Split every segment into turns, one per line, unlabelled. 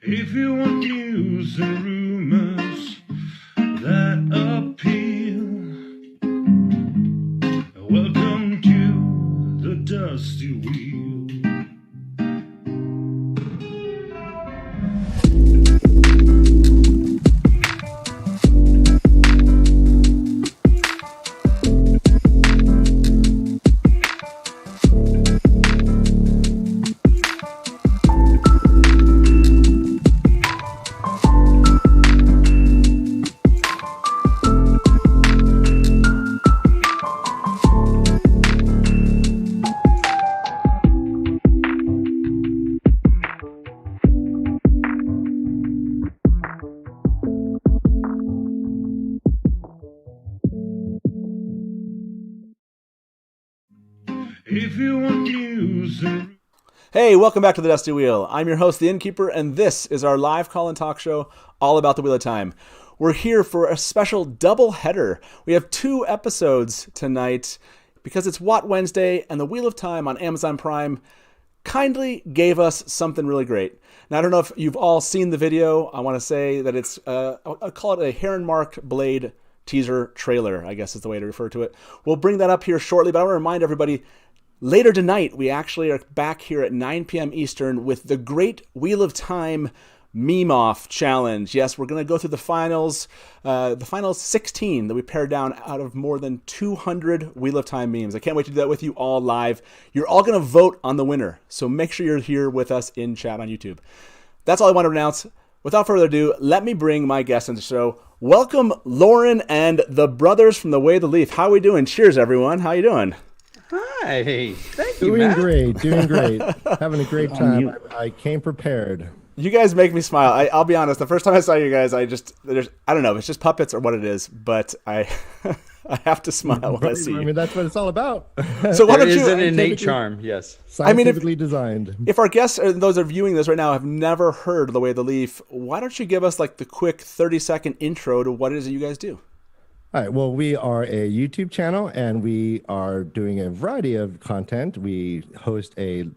If you want news and rumors that appeal, welcome to the Dusty Wheel. If you want news and...
Hey, welcome back to the Dusty Wheel. I'm your host, the Innkeeper, and this is our live call and talk show all about the Wheel of Time. We're here for a special double header. We have 2 episodes tonight because it's What Wednesday, and the Wheel of Time on Amazon Prime kindly gave us something really great. Now, I don't know if you've all seen the video. I want to say that it's, I'll call it a Heron-Marked blade teaser trailer, I guess is the way to refer to it. We'll bring that up here shortly, but I want to remind everybody, later tonight, we actually are back here at 9 p.m. Eastern with the Great Wheel of Time Meme-Off Challenge. Yes, we're going to go through the final 16 that we pared down out of more than 200 Wheel of Time memes. I can't wait to do that with you all live. You're all going to vote on the winner, so make sure you're here with us in chat on YouTube. That's all I want to announce. Without further ado, let me bring my guests into the show. Welcome, Lauren and the brothers from The Way of the Leaf. How are we doing? Cheers, everyone. How you doing?
Hi, thank you,
Doing
Matt.
doing great. Having a great time. I came prepared.
You guys make me smile. I'll be honest. The first time I saw you guys, I don't know if it's just puppets or what it is, but I have to smile when I see you.
I mean, that's what it's all about.
So why don't
There is
you?
an innate charm, yes.
Scientifically designed.
If our guests and those that are viewing this right now have never heard of The Way of the Leaf, why don't you give us like the quick 30-second intro to what it is that you guys do?
All right. Well, we are a YouTube channel, and we are doing a variety of content. We host a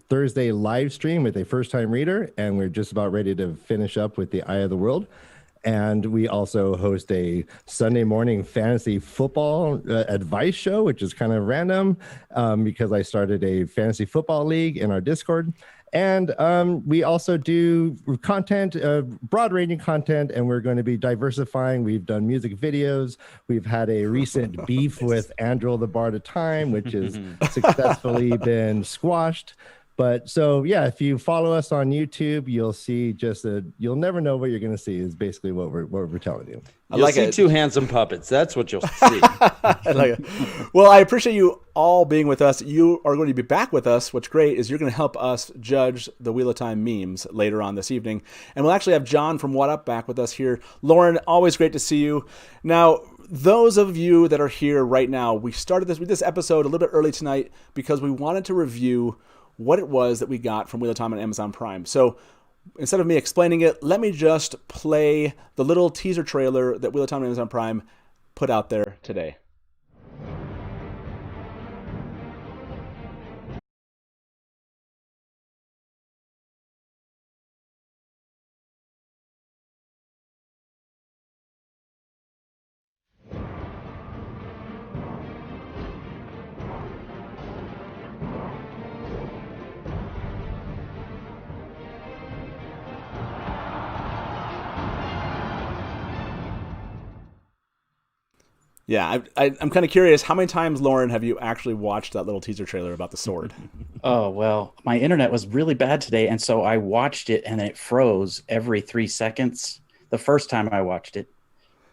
Thursday live stream with a first-time reader, and we're just about ready to finish up with the Eye of the World. And we also host a Sunday morning fantasy football advice show, which is kind of random because I started a fantasy football league in our Discord. And we also do content, broad-ranging content, and we're going to be diversifying. We've done music videos. We've had a recent beef with Andrew the Bard of Time, which has successfully been squashed. But so, yeah, if you follow us on YouTube, you'll see you'll never know what you're going to see is basically what we're telling you.
You'll see 2 handsome puppets. That's what you'll see.
I like it. Well, I appreciate you all being with us. You are going to be back with us. What's great is you're going to help us judge the Wheel of Time memes later on this evening. And we'll actually have John from What Up back with us here. Lauren, always great to see you. Now, those of you that are here right now, we started this episode a little bit early tonight because we wanted to review what it was that we got from Wheel of Time on Amazon Prime. So instead of me explaining it, let me just play the little teaser trailer that Wheel of Time on Amazon Prime put out there today. Yeah, I'm kind of curious. How many times, Lauren, have you actually watched that little teaser trailer about the sword?
Oh, well, my internet was really bad today, and so I watched it, and it froze every 3 seconds the first time I watched it.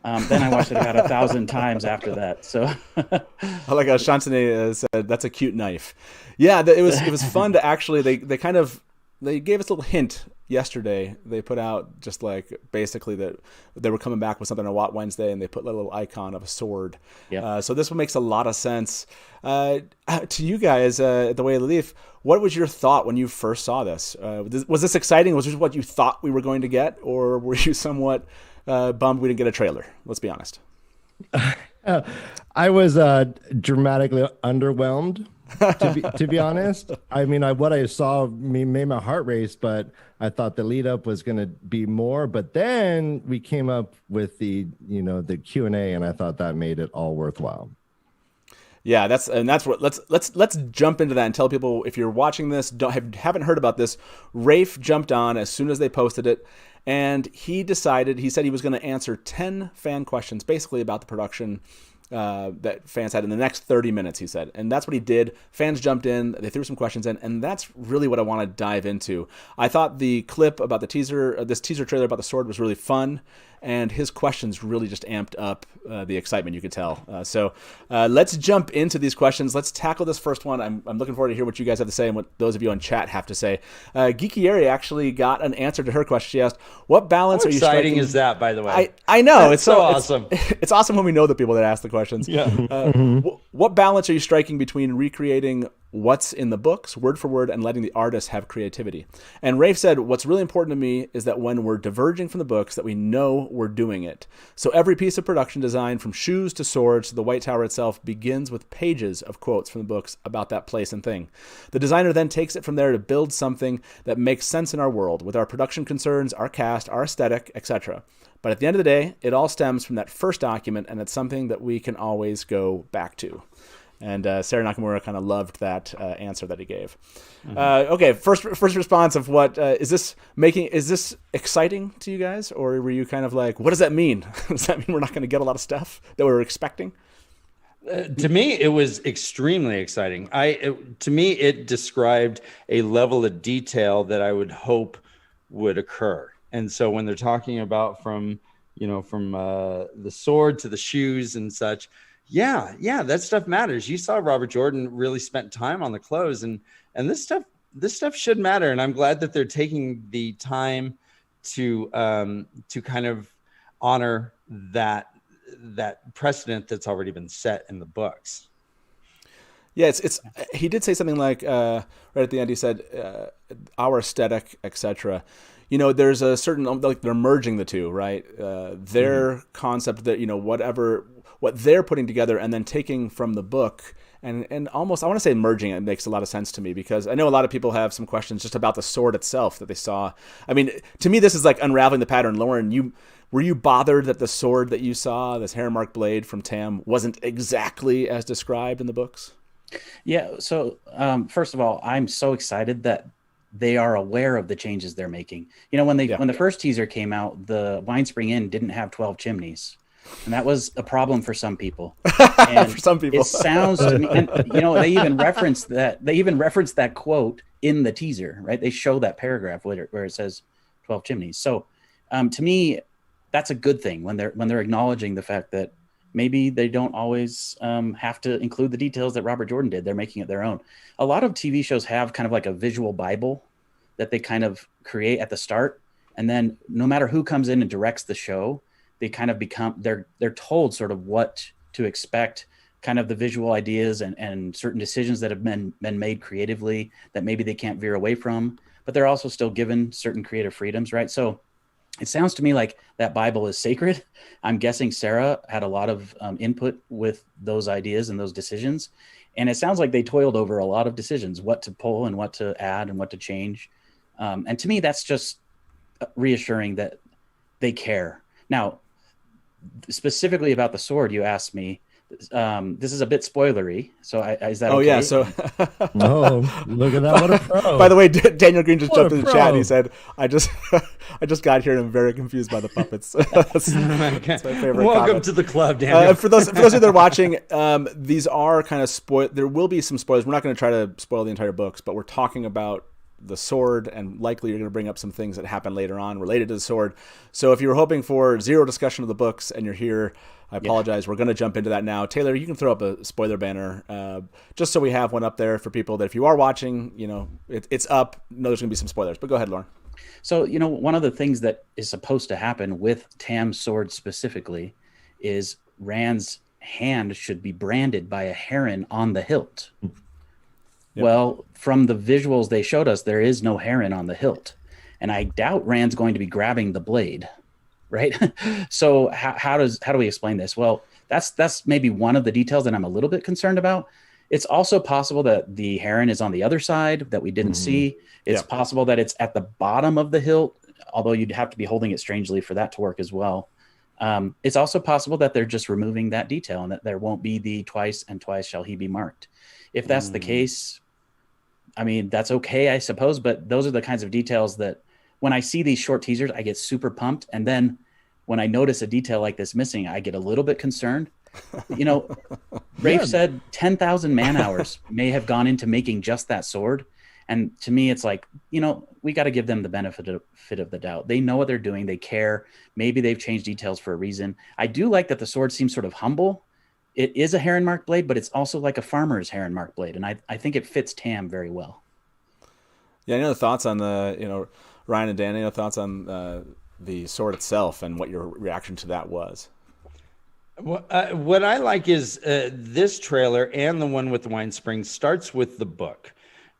Then I watched it about 1,000 times after that. So,
I like how Shantane said, "That's a cute knife." Yeah, it was fun to actually they gave us a little hint yesterday. They put out just like basically that they were coming back with something on What Wednesday, and they put a little icon of a sword.
Yep.
So this one makes a lot of sense. To you guys, The Way of the Leaf, what was your thought when you first saw this? Was this exciting? Was this what you thought we were going to get, or were you somewhat bummed we didn't get a trailer? Let's be honest.
I was dramatically underwhelmed. To be honest, I mean, what I saw made my heart race, but I thought the lead up was going to be more. But then we came up with the Q&A, and I thought that made it all worthwhile.
Yeah, that's what let's jump into that and tell people, if you're watching this, haven't heard about this. Rafe jumped on as soon as they posted it, and he said he was going to answer 10 fan questions, basically about the production that fans had in the next 30 minutes, he said. And that's what he did. Fans jumped in, they threw some questions in, and that's really what I want to dive into. I thought the clip about this teaser trailer about the sword was really fun, and his questions really just amped up the excitement, you could tell. So let's jump into these questions. Let's tackle this first one. I'm looking forward to hear what you guys have to say and what those of you on chat have to say. Geeky Ari actually got an answer to her question. She asked, what balance are you striking?
How exciting is that, by the way?
I know.
That's so awesome.
It's awesome when we know the people that ask the questions.
Yeah.
What balance are you striking between recreating what's in the books, word for word, and letting the artists have creativity? And Rafe said, what's really important to me is that when we're diverging from the books, that we know we're doing it. So every piece of production design, from shoes to swords to the White Tower itself, begins with pages of quotes from the books about that place and thing. The designer then takes it from there to build something that makes sense in our world, with our production concerns, our cast, our aesthetic, etc. But at the end of the day, it all stems from that first document, and it's something that we can always go back to. And Sarah Nakamura kind of loved that answer that he gave. Okay, first response of what is this exciting to you guys, or were you kind of like, what does that mean? Does that mean we're not going to get a lot of stuff that we were expecting?
To me, it was extremely exciting. To me, it described a level of detail that I would hope would occur. And so when they're talking about from the sword to the shoes and such. Yeah, that stuff matters. You saw Robert Jordan really spent time on the clothes, and this stuff should matter. And I'm glad that they're taking the time to kind of honor that precedent that's already been set in the books.
Yeah, it's he did say something like right at the end. He said our aesthetic, etc. There's a certain, like, they're merging the two, right? Their concept that what they're putting together and then taking from the book and almost, I want to say merging it makes a lot of sense to me, because I know a lot of people have some questions just about the sword itself that they saw. I mean, to me, this is like unraveling the pattern. Lauren, were you bothered that the sword that you saw, this Heron-Marked blade from Tam, wasn't exactly as described in the books?
Yeah. So first of all, I'm so excited that they are aware of the changes they're making. When the first teaser came out, the Wine Spring Inn didn't have 12 chimneys. And that was a problem for some people. And
for some people,
it sounds to me, and they even referenced that. They even referenced that quote in the teaser, right? They show that paragraph where it says 12 chimneys. So, to me, that's a good thing when they're acknowledging the fact that maybe they don't always have to include the details that Robert Jordan did. They're making it their own. A lot of TV shows have kind of like a visual Bible that they kind of create at the start, and then no matter who comes in and directs the show, they kind of become, they're told sort of what to expect, kind of the visual ideas and certain decisions that have been made creatively that maybe they can't veer away from, but they're also still given certain creative freedoms, right? So it sounds to me like that Bible is sacred. I'm guessing Sarah had a lot of input with those ideas and those decisions. And it sounds like they toiled over a lot of decisions, what to pull and what to add and what to change. And to me, that's just reassuring that they care. Now, specifically about the sword, you asked me. This is a bit spoilery, so is that okay?
Oh yeah, so
oh, look at that! What a pro!
By the way, Daniel Green just jumped in the chat and he said, "I just got here and I'm very confused by the puppets." that's my favorite.
Welcome
comment.
To the club, Daniel.
For those of you that are watching, these are kind of there will be some spoilers. We're not going to try to spoil the entire books, but we're talking about the sword, and likely you're going to bring up some things that happen later on related to the sword. So if you were hoping for zero discussion of the books and you're here, I apologize. We're going to jump into that now. Taylor, you can throw up a spoiler banner just so we have one up there for people that if you are watching, it's up. No, there's going to be some spoilers, but go ahead, Lauren.
So, one of the things that is supposed to happen with Tam's sword specifically is Rand's hand should be branded by a heron on the hilt. Yep. Well, from the visuals they showed us, there is no heron on the hilt. And I doubt Rand's going to be grabbing the blade, right? So how do we explain this? Well, that's maybe one of the details that I'm a little bit concerned about. It's also possible that the heron is on the other side that we didn't see. It's possible that it's at the bottom of the hilt, although you'd have to be holding it strangely for that to work as well. It's also possible that they're just removing that detail and that there won't be the twice and twice shall he be marked. If that's the case, I mean, that's okay, I suppose. But those are the kinds of details that when I see these short teasers, I get super pumped. And then when I notice a detail like this missing, I get a little bit concerned. You know, Rafe said 10,000 man hours may have gone into making just that sword. And to me, it's like, you know, we got to give them the benefit of the doubt. They know what they're doing. They care. Maybe they've changed details for a reason. I do like that the sword seems sort of humble. It is a Heron-Marked blade, but it's also like a farmer's Heron-Marked blade. And I think it fits Tam very well.
Yeah, any other thoughts on the, you know, Ryan and Dan, any other thoughts on the sword itself and what your reaction to that was?
What I like is this trailer and the one with the wine spring starts with the book.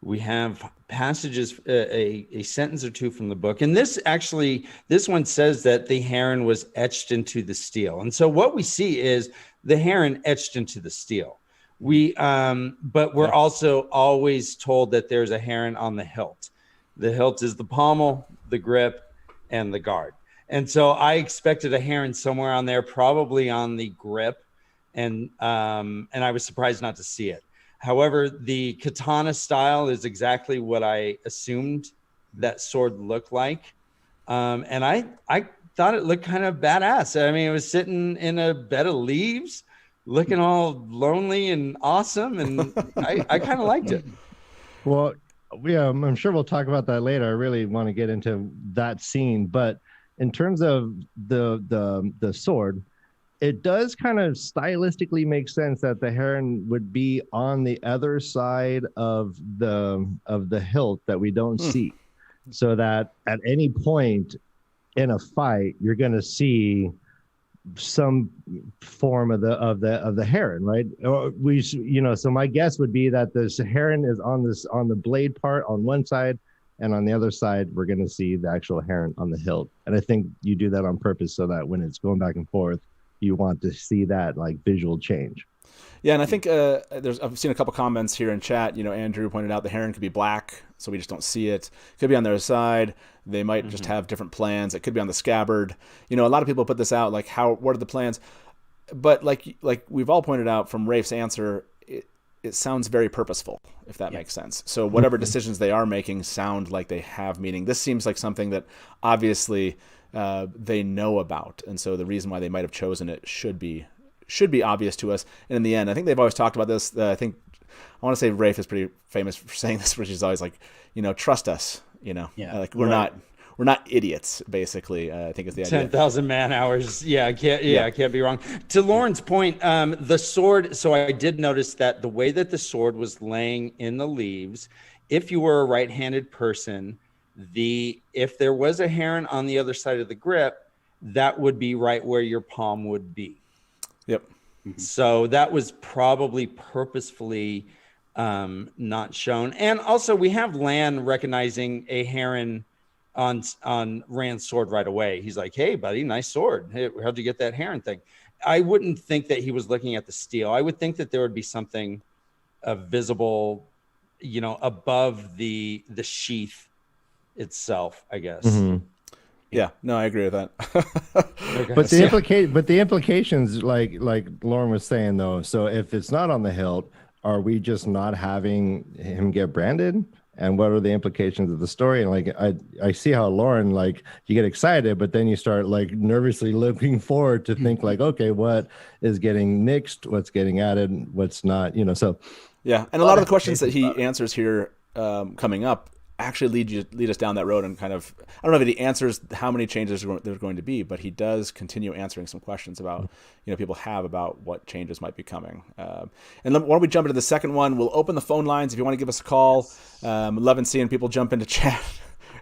We have passages, a sentence or two from the book. And this one says that the heron was etched into the steel. And so what we see is the heron etched into the steel. But we're also always told that there's a heron on the hilt. The hilt is the pommel, the grip, and the guard. And so I expected a heron somewhere on there, probably on the grip. And I was surprised not to see it. However, the katana style is exactly what I assumed that sword looked like. And I thought it looked kind of badass. I mean, it was sitting in a bed of leaves, looking all lonely and awesome. And I kind of liked it.
Well, yeah, I'm sure we'll talk about that later. I really want to get into that scene. But in terms of the sword, it does kind of stylistically make sense that the heron would be on the other side of the hilt that we don't see, so that at any point in a fight you're going to see some form of the heron, right? Or so my guess would be that the heron is on the blade part on one side, and on the other side we're going to see the actual heron on the hilt. And I think you do that on purpose so that when it's going back and forth, you want to see that like visual change.
Yeah, and I think I've seen a couple comments here in chat. You know, Andrew pointed out the heron could be black, so we just don't see it. Could be on their side. They might just have different plans. It could be on the scabbard. You know, a lot of people put this out like, what are the plans? But like we've all pointed out from Rafe's answer, it sounds very purposeful, if that makes sense. So whatever decisions they are making sound like they have meaning. This seems like something that obviously they know about, and so the reason why they might have chosen it should be obvious to us. And in the end, I think they've always talked about this. I want to say Rafe is pretty famous for saying this, which is always like, you know, trust us. You know, like we're not idiots. Basically, I think is the idea.
10,000 man hours. I can't be wrong. To Lauren's point, the sword. So I did notice that the way that the sword was laying in the leaves, if you were a right-handed person, if there was a heron on the other side of the grip, that would be right where your palm would be.
Yep.
So that was probably purposefully not shown. And also we have Lan recognizing a heron on Rand's sword right away. He's like, "Hey buddy, nice sword. Hey, how'd you get that heron thing?" I wouldn't think that he was looking at the steel. I would think that there would be something visible, you know, above the sheath itself, I guess.
Yeah, no, I agree with that.
Okay.
But the implications, like Lauren was saying though, so if it's not on the hilt, are we just not having him get branded? And what are the implications of the story? And like I see how Lauren, like, you get excited, but then you start like nervously looking forward to think like, okay, what is getting nixed, what's getting added, what's not, you know. So
yeah, and a lot of the questions that he answers here coming up actually lead us down that road, and kind of, I don't know if he answers how many changes there's going to be, but he does continue answering some questions about, you know, people have about what changes might be coming. And why don't we jump into the second one? We'll open the phone lines if you want to give us a call. Loving seeing people jump into chat.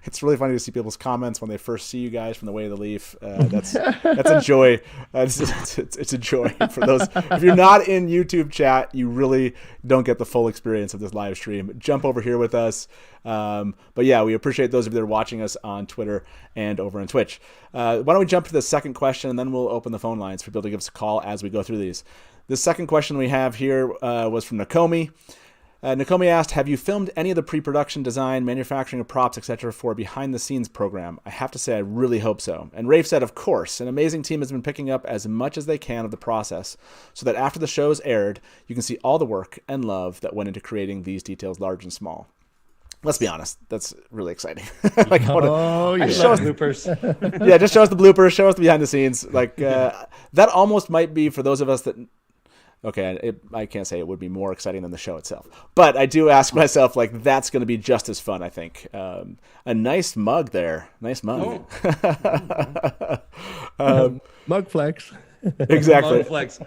It's really funny to see people's comments when they first see you guys from the Way of the Leaf. That's a joy. It's a joy for those. If you're not in YouTube chat, you really don't get the full experience of this live stream. Jump over here with us. But yeah, we appreciate those of you that are watching us on Twitter and over on Twitch. Why don't we jump to the second question, and then we'll open the phone lines for people to give us a call as we go through these. The second question we have here was from Nakomi. Nakomi asked, have you filmed any of the pre-production design, manufacturing of props, etc. for behind-the-scenes program? I have to say I really hope so. And Rafe said, of course. An amazing team has been picking up as much as they can of the process so that after the show's aired, you can see all the work and love that went into creating these details large and small. Let's be honest, that's really exciting. Like,
yeah.
Show us bloopers.
Yeah, just show us the bloopers, show us the behind the scenes. Like that almost might be for those of us that. Okay, I can't say it would be more exciting than the show itself, but I do ask myself, like, that's going to be just as fun. I think a nice mug there, nice mug.
Mug flex.
Exactly.
Mug flex.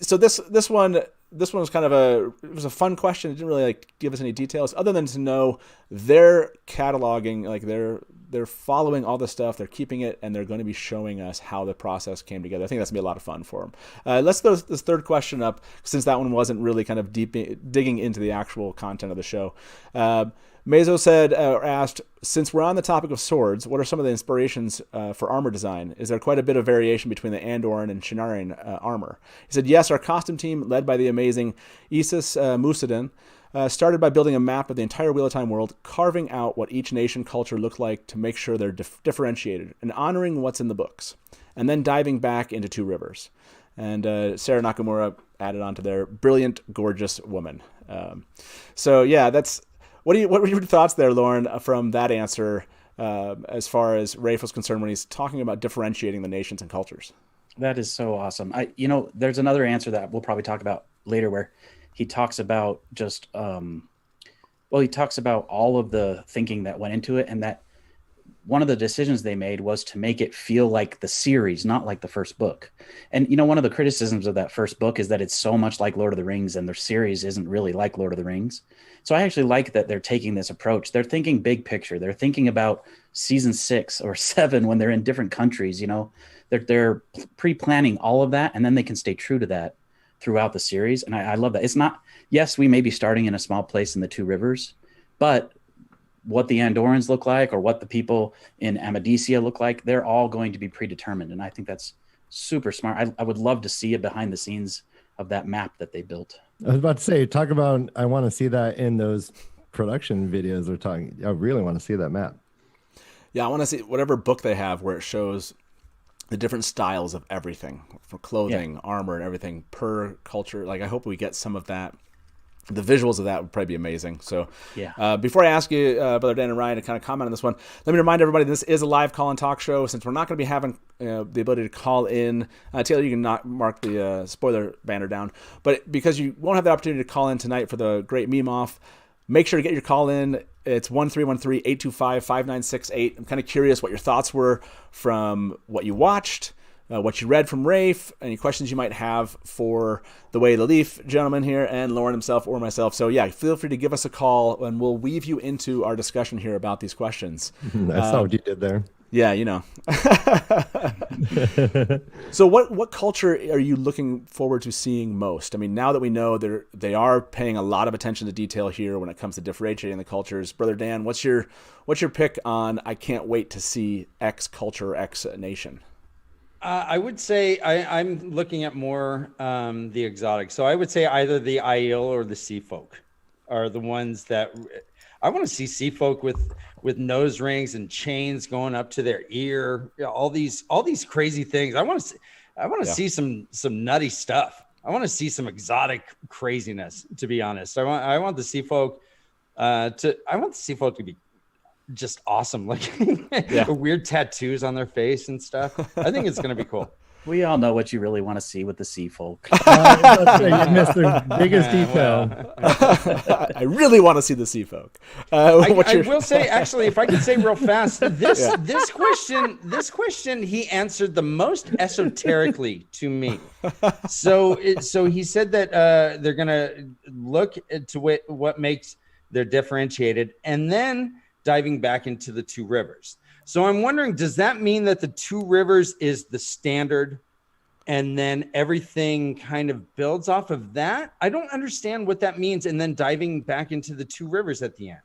So this one was kind of it was a fun question. It didn't really like give us any details other than to know they're cataloging, like they're following all the stuff, they're keeping it, and they're going to be showing us how the process came together. I think that's going to be a lot of fun for them. Let's throw this third question up, since that one wasn't really kind of digging into the actual content of the show. Mezo said, or asked, since we're on the topic of swords, what are some of the inspirations for armor design? Is there quite a bit of variation between the Andoran and Shinarian armor? He said, yes, our costume team, led by the amazing Isis Musadin, started by building a map of the entire Wheel of Time world, carving out what each nation culture looked like to make sure they're differentiated, and honoring what's in the books, and then diving back into Two Rivers. And Sarah Nakamura added on to their brilliant, gorgeous woman. So yeah, that's what were your thoughts there, Lauren, from that answer as far as Rafe was concerned when he's talking about differentiating the nations and cultures?
That is so awesome. There's another answer that we'll probably talk about later where he talks about just, he talks about all of the thinking that went into it, and that one of the decisions they made was to make it feel like the series, not like the first book. And, one of the criticisms of that first book is that it's so much like Lord of the Rings, and their series isn't really like Lord of the Rings. So I actually like that they're taking this approach. They're thinking big picture. They're thinking about season 6 or 7 when they're in different countries, they're pre-planning all of that, and then they can stay true to that throughout the series. And I love that. It's not, yes, we may be starting in a small place in the Two Rivers, but what the Andorans look like or what the people in Amadicia look like, they're all going to be predetermined. And I think that's super smart. I would love to see it behind the scenes of that map that they built.
I was about to say, talk about, I want to see that in those production videos they're talking. I really want to see that map.
Yeah, I want to see whatever book they have where it shows the different styles of everything, for clothing, armor, and everything per culture. Like, I hope we get some of that. The visuals of that would probably be amazing. So before I ask you, Brother Dan and Ryan, to kind of comment on this one, let me remind everybody this is a live call-in talk show. Since we're not going to be having the ability to call in, Taylor, you can not mark the spoiler banner down. But because you won't have the opportunity to call in tonight for the great meme-off, make sure to get your call in. It's 1313-825-5968. I'm kind of curious what your thoughts were from what you watched, what you read from Rafe, any questions you might have for the Way of the Leaf gentleman here, and Lauren himself or myself. So yeah, feel free to give us a call, and we'll weave you into our discussion here about these questions.
That's not what you did there.
Yeah, So what culture are you looking forward to seeing most? I mean, now that we know they are paying a lot of attention to detail here when it comes to differentiating the cultures. Brother Dan, what's your pick on I can't wait to see X culture, X nation?
I would say I'm looking at more the exotic. So I would say either the Aiel or the Sea Folk are the ones that I want to see. Sea Folk with nose rings and chains going up to their ear. All these crazy things. I want to see some nutty stuff. I want to see some exotic craziness. To be honest, I want the Sea Folk to be just awesome, like weird tattoos on their face and stuff. I think it's gonna be cool.
We all know what you really want to see with the Sea Folk.
You missed the biggest detail.
I really want to see the Sea Folk.
I will say, actually, if I could say real fast, this question he answered the most esoterically to me. So he said that they're gonna look to what makes they're differentiated, and then diving back into the Two Rivers. So I'm wondering, does that mean that the Two Rivers is the standard and then everything kind of builds off of that? I don't understand what that means. And then diving back into the Two Rivers at the end.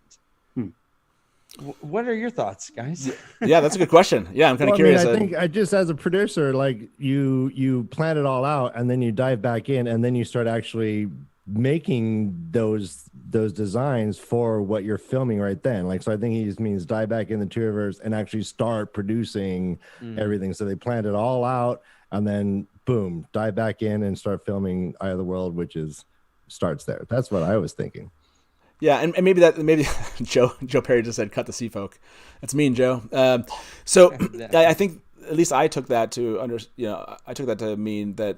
What are your thoughts, guys?
Yeah, that's a good question. Yeah, I'm kind of curious.
I think I just, as a producer, like you plan it all out and then you dive back in and then you start actually making those designs for what you're filming right then. Like, so I think he just means dive back in the Twitterverse and actually start producing everything. So they planned it all out and then boom, dive back in and start filming Eye of the World, which starts there. That's what I was thinking.
Yeah, and maybe Joe Perry just said cut the sea folk. That's mean, Joe. So I think at least I took that to I took that to mean that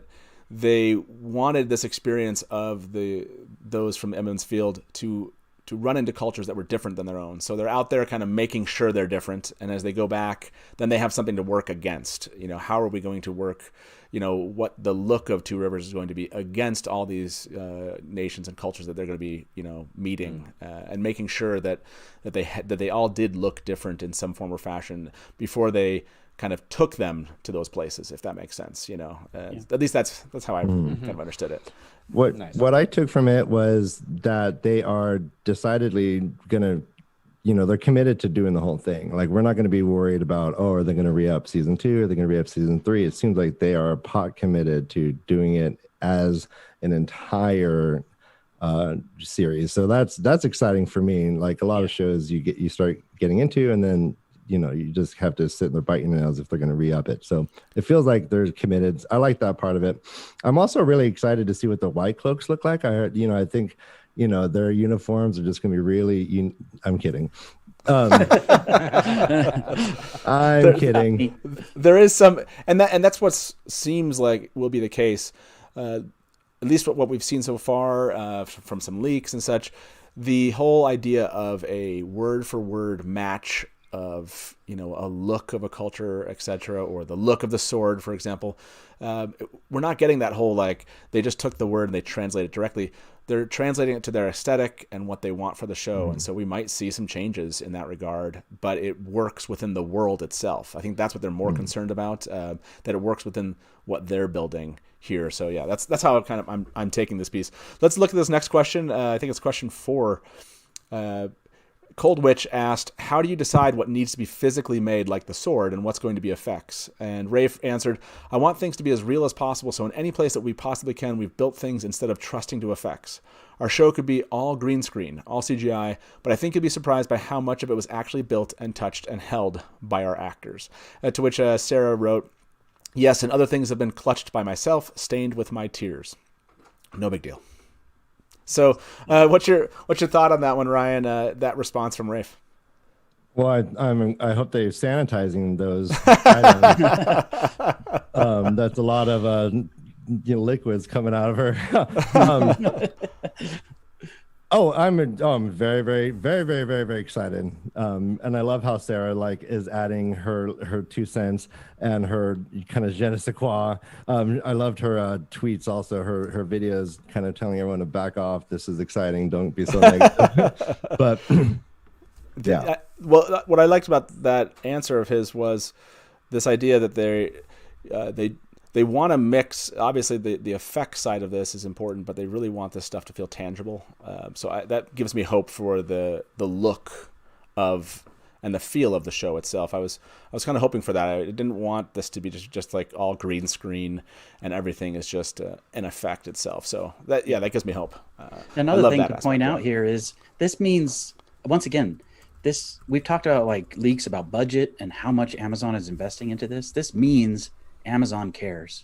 they wanted this experience of those from Emond's Field to run into cultures that were different than their own. So they're out there kind of making sure they're different, and as they go back, then they have something to work against. How are we going to work? What the look of Two Rivers is going to be against all these nations and cultures that they're going to be, meeting, and making sure that they all did look different in some form or fashion before they kind of took them to those places, if that makes sense. At least that's how I kind of understood it.
What I took from it was that they are decidedly gonna, they're committed to doing the whole thing. Like, we're not going to be worried about, are they going to re-up season 2? Are they going to re-up season 3? It seems like they are pot committed to doing it as an entire series. So that's exciting for me. Like, a lot of shows you start getting into, and then you just have to sit there biting your nails if they're going to re-up it. So it feels like they're committed. I like that part of it. I'm also really excited to see what the White Cloaks look like. I think their uniforms are just going to be really. I'm kidding. I'm kidding.
There is some, and that's what seems like will be the case. At least what we've seen so far from some leaks and such. The whole idea of a word for word match of a look of a culture, etc., or the look of the sword, for example. We're not getting that whole, like, they just took the word and they translate it directly. They're translating it to their aesthetic and what they want for the show, and so we might see some changes in that regard, but it works within the world itself. I think that's what they're more concerned about, that it works within what they're building here. So yeah, that's how I'm taking this piece. Let's look at this next question. I think it's question 4. Cold Witch asked, how do you decide what needs to be physically made like the sword and what's going to be effects? And Rafe answered, I want things to be as real as possible, so in any place that we possibly can, we've built things instead of trusting to effects. Our show could be all green screen, all CGI, but I think you'd be surprised by how much of it was actually built and touched and held by our actors. To which Sarah wrote, yes, and other things have been clutched by myself, stained with my tears. No big deal. So, what's your thought on that one, Ryan? That response from Rafe.
Well, I hope they're sanitizing those items. That's a lot of liquids coming out of her. I'm very, very, very, very, very, very excited. And I love how Sarah is adding her 2 cents and her kind of je ne sais quoi. I loved her tweets also, her videos kind of telling everyone to back off. This is exciting. Don't be so negative. But yeah.
Well, what I liked about that answer of his was this idea that they want to mix. Obviously, the effect side of this is important, but they really want this stuff to feel tangible. So that gives me hope for the look of and the feel of the show itself. I was kind of hoping for that. I didn't want this to be just like all green screen and everything is just an effect itself. So that gives me hope.
Another thing to point out here is this means, once again, we've talked about like leaks about budget and how much Amazon is investing into this. This means Amazon cares.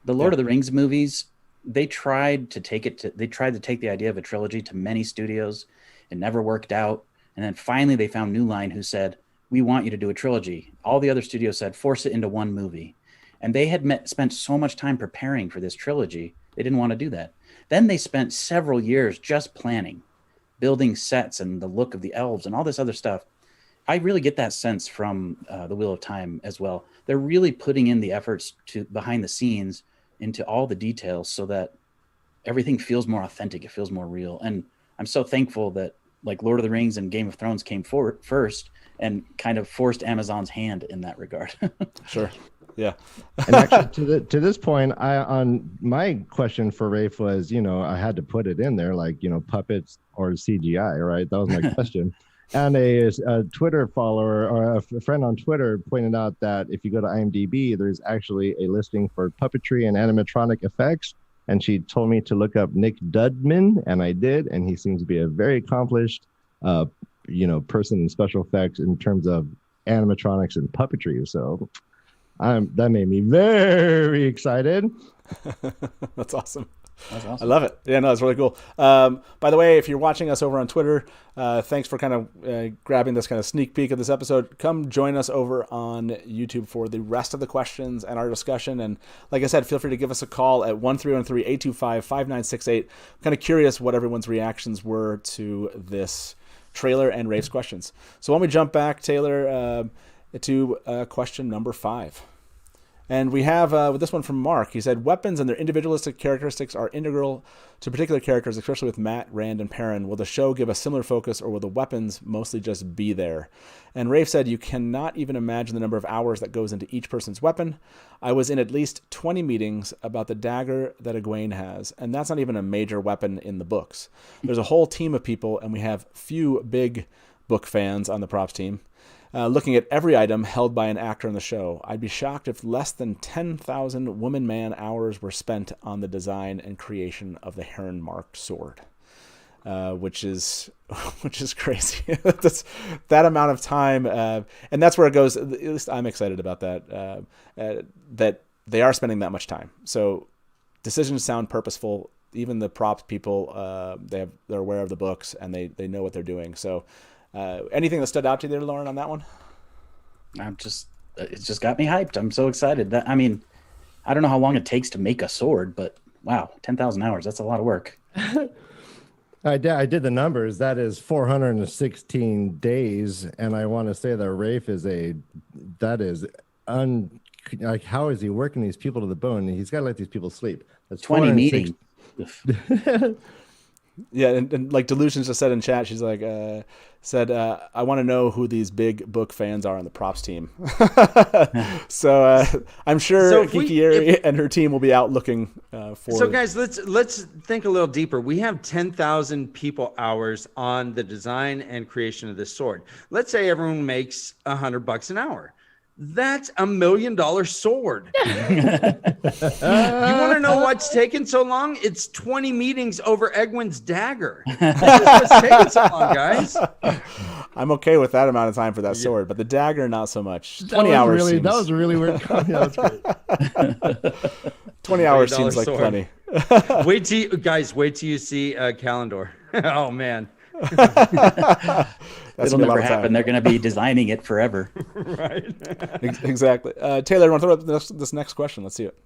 The Lord of the Rings movies, they tried to take the idea of a trilogy to many studios. It never worked out. And then finally they found New Line, who said, we want you to do a trilogy. All the other studios said, force it into one movie. And they had spent so much time preparing for this trilogy. They didn't want to do that. Then they spent several years just planning, building sets and the look of the elves and all this other stuff. I really get that sense from the Wheel of Time as well. They're really putting in the efforts to behind the scenes into all the details so that everything feels more authentic. It feels more real. And I'm so thankful that like Lord of the Rings and Game of Thrones came forward first and kind of forced Amazon's hand in that regard.
Sure. Yeah.
And actually to this point, on my question for Rafe was, I had to put it in there, like, puppets or CGI, right? That was my question. And a Twitter follower or a friend on Twitter pointed out that if you go to IMDb, there's actually a listing for puppetry and animatronic effects. And she told me to look up Nick Dudman, and I did. And he seems to be a very accomplished, person in special effects in terms of animatronics and puppetry. So that made me very excited.
That's awesome.
That's awesome.
I love it. Yeah, no, it's really cool. By the way, if you're watching us over on Twitter, thanks for kind of grabbing this kind of sneak peek of this episode. Come join us over on YouTube for the rest of the questions and our discussion. And like I said, feel free to give us a call at 1-313-825-5968. I'm kind of curious what everyone's reactions were to this trailer and Rafe's questions. So why don't we jump back, Taylor, to question number 5. And we have with this one from Mark. He said, weapons and their individualistic characteristics are integral to particular characters, especially with Matt, Rand, and Perrin. Will the show give a similar focus, or will the weapons mostly just be there? And Rafe said, you cannot even imagine the number of hours that goes into each person's weapon. I was in at least 20 meetings about the dagger that Egwene has, and that's not even a major weapon in the books. There's a whole team of people, and we have few big book fans on the props team. Looking at every item held by an actor in the show, I'd be shocked if less than 10,000 woman-man hours were spent on the design and creation of the Heron-Marked sword, which is crazy. That amount of time, and that's where it goes. At least I'm excited about that. That they are spending that much time. So decisions sound purposeful. Even the props people, they're aware of the books and they know what they're doing. So. Anything that stood out to you there, Lauren, on that one?
It's just got me hyped. I'm so excited. I don't know how long it takes to make a sword, but wow, 10,000 hours. That's a lot of work.
I did the numbers. That is 416 days. And I want to say that Rafe like, how is he working these people to the bone? He's got to let these people sleep. That's
20 meetings.
Yeah, and like Delusions just said in chat, she's like, I want to know who these big book fans are on the props team. So I'm sure Kikieri and her team will be out looking for.
So guys, let's think a little deeper. We have 10,000 people hours on the design and creation of this sword. Let's say everyone makes $100 an hour. That's $1 million sword. You want to know what's taken so long? It's 20 meetings over Egwene's dagger. That's what's taken so long, guys.
I'm okay with that amount of time for that sword, but the dagger, not so much. 20 hours.
That was really weird. Yeah, that's great.
20 hours seems like sword. Plenty.
Wait till you see Calendar. Oh man.
It'll never happen. They're going to be designing it forever.
Right.
Exactly. Taylor, want to throw up this next question? Let's see it.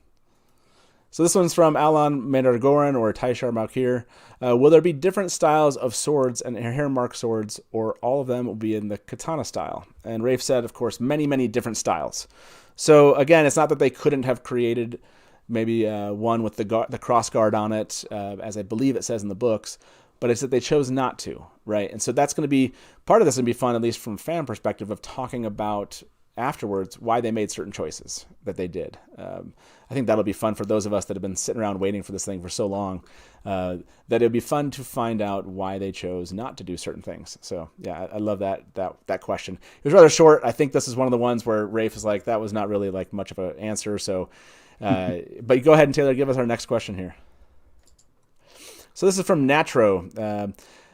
So this one's from Alan Mandargoran or Taishar Malkir. Will there be different styles of swords and Heron-Marked swords, or all of them will be in the katana style? And Rafe said, of course, many, many different styles. So again, it's not that they couldn't have created maybe one with the cross guard on it, as I believe it says in the books, but it's that they chose not to, right? And so that's going to be, part of this going to be fun, at least from fan perspective, of talking about afterwards why they made certain choices that they did. I think that'll be fun for those of us that have been sitting around waiting for this thing for so long, that it'll be fun to find out why they chose not to do certain things. So yeah, I love that question. It was rather short. I think this is one of the ones where Rafe is like, that was not really like much of an answer. So, but go ahead and Taylor, give us our next question here. So this is from Natro.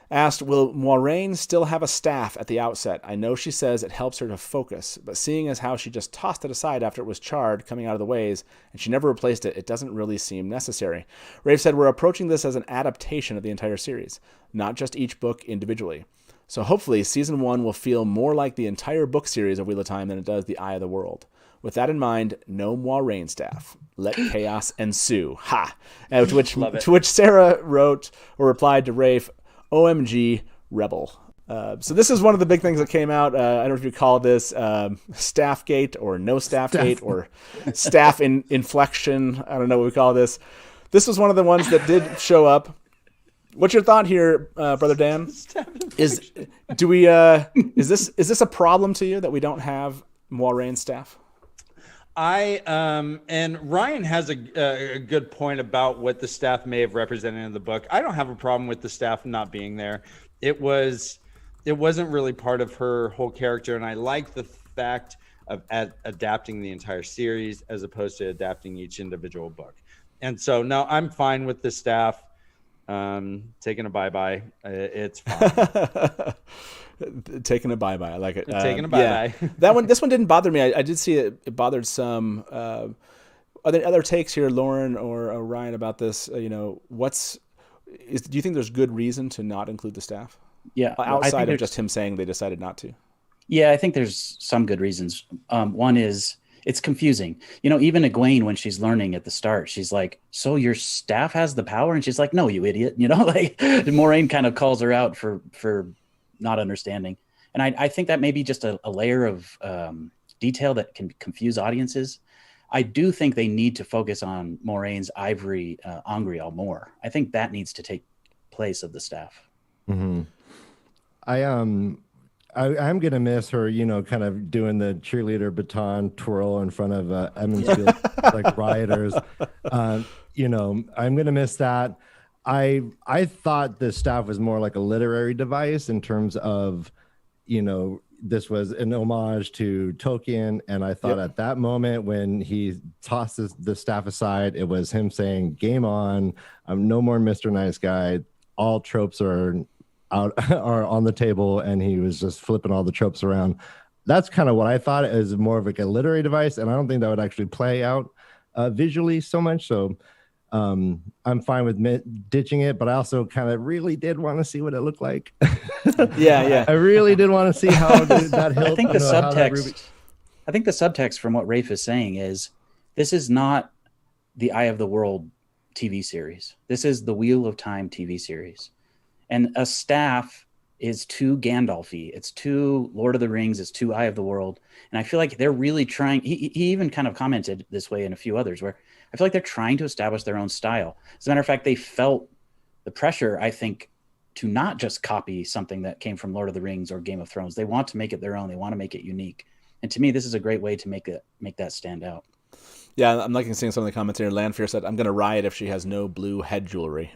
Asked, will Moiraine still have a staff at the outset? I know she says it helps her to focus, but seeing as how she just tossed it aside after it was charred coming out of the ways, and she never replaced it, it doesn't really seem necessary. Rafe said, we're approaching this as an adaptation of the entire series, not just each book individually. So hopefully season 1 will feel more like the entire book series of Wheel of Time than it does the Eye of the World. With that in mind, no Moiraine staff. Let chaos ensue. Ha! To which Sarah wrote or replied to Rafe, OMG Rebel. So this is one of the big things that came out. I don't know if you call this Staffgate or no Staffgate or staff inflection. I don't know what we call this. This was one of the ones that did show up. What's your thought here, Brother Dan? Is this a problem to you that we don't have Moiraine staff?
And Ryan has a good point about what the staff may have represented in the book. I don't have a problem with the staff not being there. It was it wasn't really part of her whole character, and I like the fact of adapting the entire series as opposed to adapting each individual book. And so no, I'm fine with the staff taking a bye-bye. It's fine.
Taking a bye-bye. I like it.
Taking a bye-bye.
Yeah. This one didn't bother me. I did see it bothered some. Are there other takes here, Lauren or Ryan, about this? Do you think there's good reason to not include the staff?
Yeah.
Outside of just him saying they decided not to.
Yeah, I think there's some good reasons. One is it's confusing. Even Egwene, when she's learning at the start, she's like, so your staff has the power? And she's like, no, you idiot. Moiraine kind of calls her out for not understanding. And I think that may be just a layer of detail that can confuse audiences. I do think they need to focus on Moraine's ivory Angreal more. I think that needs to take place of the staff.
Mm-hmm. I'm gonna miss her, kind of doing the cheerleader baton twirl in front of Emmonsfield like rioters. I'm gonna miss that. I thought the staff was more like a literary device in terms of, this was an homage to Tolkien, and I thought at that moment when he tosses the staff aside, it was him saying, "Game on! I'm no more Mr. Nice Guy. All tropes are on the table," and he was just flipping all the tropes around. That's kind of what I thought. It was more of like a literary device, and I don't think that would actually play out visually so much. So I'm fine with ditching it, but I also kind of really did want to see what it looked like.
Yeah.
I really did want to see how that hilt.
I think the subtext from what Rafe is saying is this is not the Eye of the World TV series. This is the Wheel of Time TV series. And a staff is too Gandalf-y. It's too Lord of the Rings. It's too Eye of the World. And I feel like they're really trying. He even kind of commented this way in a few others where I feel like they're trying to establish their own style. As a matter of fact, they felt the pressure, I think, to not just copy something that came from Lord of the Rings or Game of Thrones. They want to make it their own. They want to make it unique. And to me, this is a great way to make that stand out.
Yeah, I'm liking seeing some of the comments here. Lanfear said, "I'm going to riot if she has no blue head jewelry."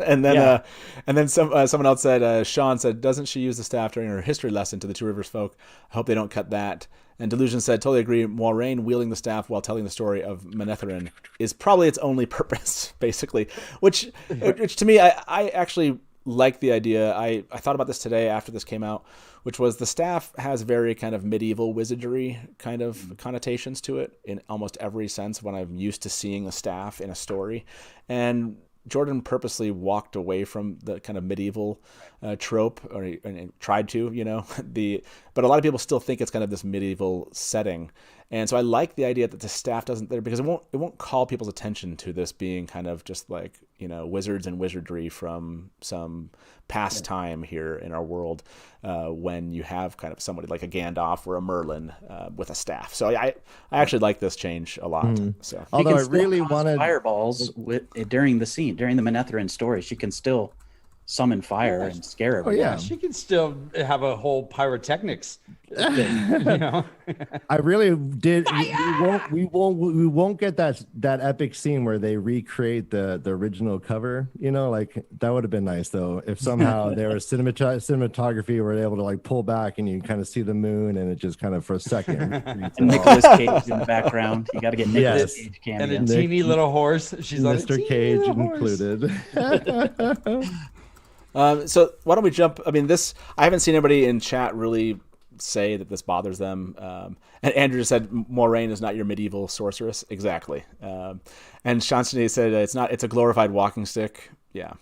and then someone else said, Sean said, "Doesn't she use the staff during her history lesson to the Two Rivers folk? I hope they don't cut that." And Delusion said, "Totally agree. Moiraine wielding the staff while telling the story of Manetheren is probably its only purpose," basically. Which to me, I actually like the idea. I thought about this today after this came out, which was the staff has very kind of medieval wizardry kind of connotations to it in almost every sense when I'm used to seeing a staff in a story. And Jordan purposely walked away from the kind of medieval trope, and tried to, but a lot of people still think it's kind of this medieval setting. And so I like the idea that the staff doesn't there because it won't call people's attention to this being kind of just like, wizards and wizardry from some past time here in our world, when you have kind of somebody like a Gandalf or a Merlin with a staff. So I actually like this change a lot. So
although I really wanted
fireballs during the Manetheren story, she can still summon fire and scare everyone.
Yeah,
she can still have a whole pyrotechnics thing,
I really did. We won't get that epic scene where they recreate the original cover. Like that would have been nice though if somehow there was cinematography where they're able to like pull back and you kind of see the moon and it just kind of for a second.
And Nicolas Cage in the background. You got to get Nicolas Cage cameo.
And a teeny little horse. She's
Mr.
like
Cage included.
So why don't we jump? I mean, I haven't seen anybody in chat really say that this bothers them. And Andrew just said, Moiraine is not your medieval sorceress. Exactly. And Shanshini said it's a glorified walking stick. Yeah.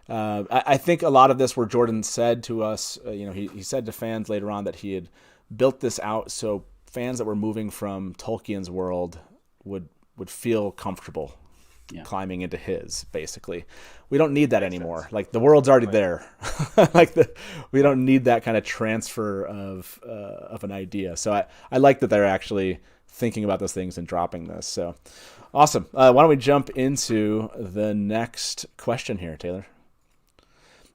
I think a lot of this where Jordan said to us, he said to fans later on that he had built this out so fans that were moving from Tolkien's world would feel comfortable climbing into his. Basically, we don't need that anymore. Like the world's already there. We don't need that kind of transfer of an idea. So I like that they're actually thinking about those things and dropping this. So awesome. Why don't we jump into the next question here, Taylor?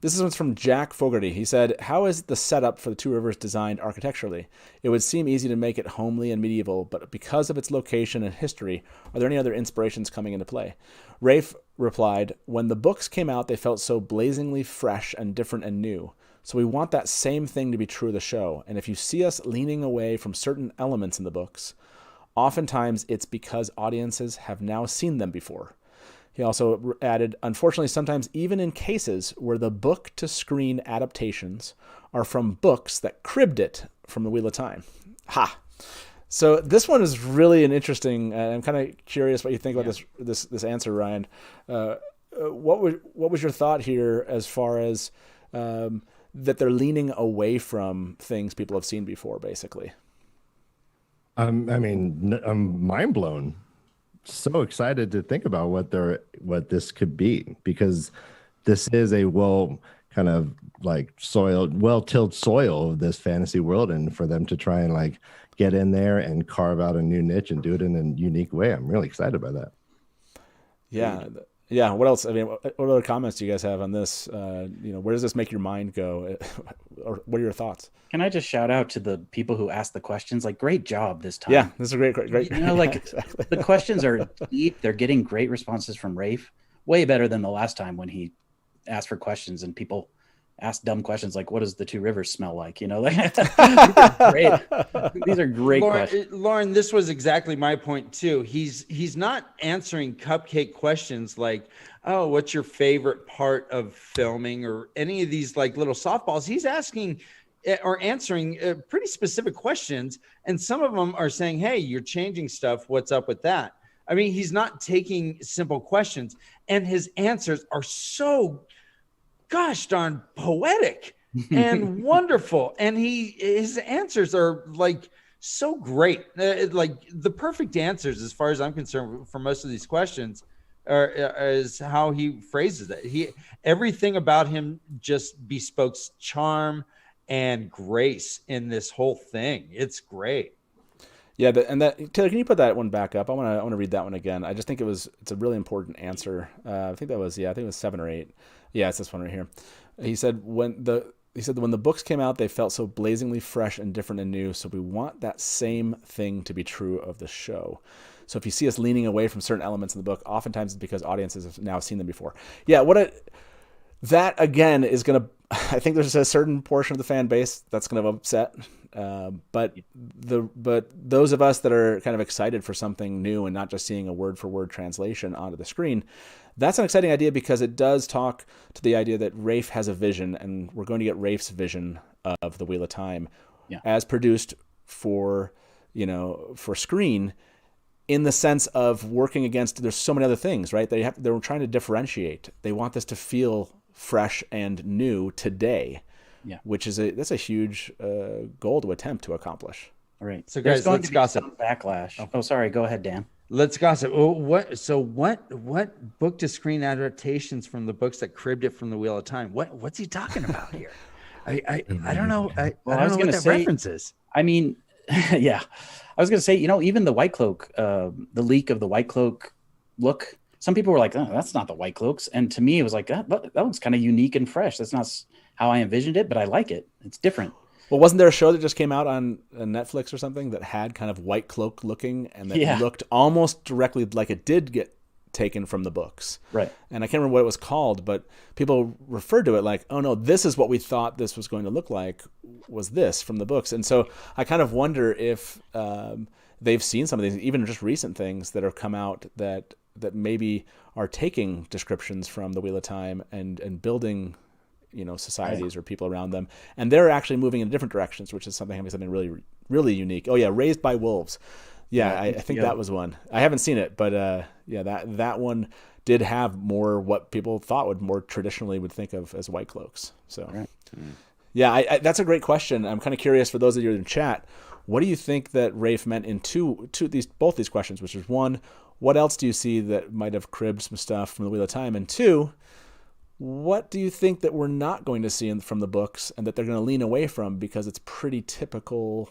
This one's from Jack Fogarty. He said, how is the setup for the Two Rivers designed architecturally? It would seem easy to make it homely and medieval, but because of its location and history, are there any other inspirations coming into play? Rafe replied, when the books came out, they felt so blazingly fresh and different and new. So we want that same thing to be true of the show. And if you see us leaning away from certain elements in the books, oftentimes it's because audiences have now seen them before. He also added, unfortunately, sometimes even in cases where the book-to-screen adaptations are from books that cribbed it from the Wheel of Time. Ha! So this one is really an interesting. I'm kind of curious what you think about this answer, Ryan. What was your thought here as far as that they're leaning away from things people have seen before, basically?
I mean, I'm mind blown. So excited to think about what this could be, because this is a well-tilled soil of this fantasy world, and for them to try and like get in there and carve out a new niche and do it in a unique way, I'm really excited by that.
Yeah. What else? I mean, what other comments do you guys have on this? Where does this make your mind go? Or what are your thoughts?
Can I just shout out to the people who asked the questions? Like, great job this time.
Yeah, this is a great.
Exactly. The questions are deep. They're getting great responses from Rafe. Way better than the last time when he asked for questions and people ask dumb questions like, what does the Two Rivers smell like? These are great. These are great questions.
Lauren, this was exactly my point too. He's not answering cupcake questions like, oh, what's your favorite part of filming, or any of these like little softballs. He's asking or answering pretty specific questions. And some of them are saying, hey, you're changing stuff. What's up with that? I mean, he's not taking simple questions, and his answers are so gosh darn poetic and wonderful. And his answers are like so great, like the perfect answers as far as I'm concerned for most of these questions is how he phrases it. Everything about him just bespoke charm and grace in this whole thing. It's great.
Yeah, Taylor, can you put that one back up? I want to read that one again. I just think it's a really important answer. I think it was 7 or 8. Yeah, it's this one right here. He said when the books came out, they felt so blazingly fresh and different and new. So we want that same thing to be true of the show. So if you see us leaning away from certain elements in the book, oftentimes it's because audiences have now seen them before. Yeah, that again is going to. I think there's a certain portion of the fan base that's going to upset. But those of us that are kind of excited for something new and not just seeing a word for word translation onto the screen, that's an exciting idea, because it does talk to the idea that Rafe has a vision, and we're going to get Rafe's vision of the Wheel of Time as produced for screen, in the sense of working against, there's so many other things, right? They're trying to differentiate. They want this to feel fresh and new today. Yeah, which is that's a huge goal to attempt to accomplish.
All right.
So guys, let's gossip.
Backlash. Oh, sorry. Go ahead, Dan.
Let's gossip. What book to screen adaptations from the books that cribbed it from the Wheel of Time? What's he talking about here? I don't know. I don't know what that reference is.
I mean, yeah, I was going to say, even the White Cloak, the leak of the White Cloak look. Some people were like, "Oh, that's not the White Cloaks," and to me, it was like that looks kind of unique and fresh. That's not how I envisioned it, but I like it. It's different.
Well, wasn't there a show that just came out on Netflix or something that had kind of White Cloak looking, and that looked almost directly like it did get taken from the books?
Right.
And I can't remember what it was called, but people referred to it like, oh no, this is what we thought this was going to look like, was this from the books. And so I kind of wonder if they've seen some of these, even just recent things that have come out that maybe are taking descriptions from the Wheel of Time and building societies or people around them, and they're actually moving in different directions, which is something really, really unique. Oh yeah, Raised by Wolves. Yeah, I think that was one. I haven't seen it, but that one did have more what people thought would more traditionally would think of as White Cloaks. So yeah, that's a great question. I'm kind of curious, for those of you in chat, what do you think that Rafe meant in both these questions, which is one, what else do you see that might have cribbed some stuff from the Wheel of Time, and two, what do you think that we're not going to see from the books and that they're going to lean away from because it's pretty typical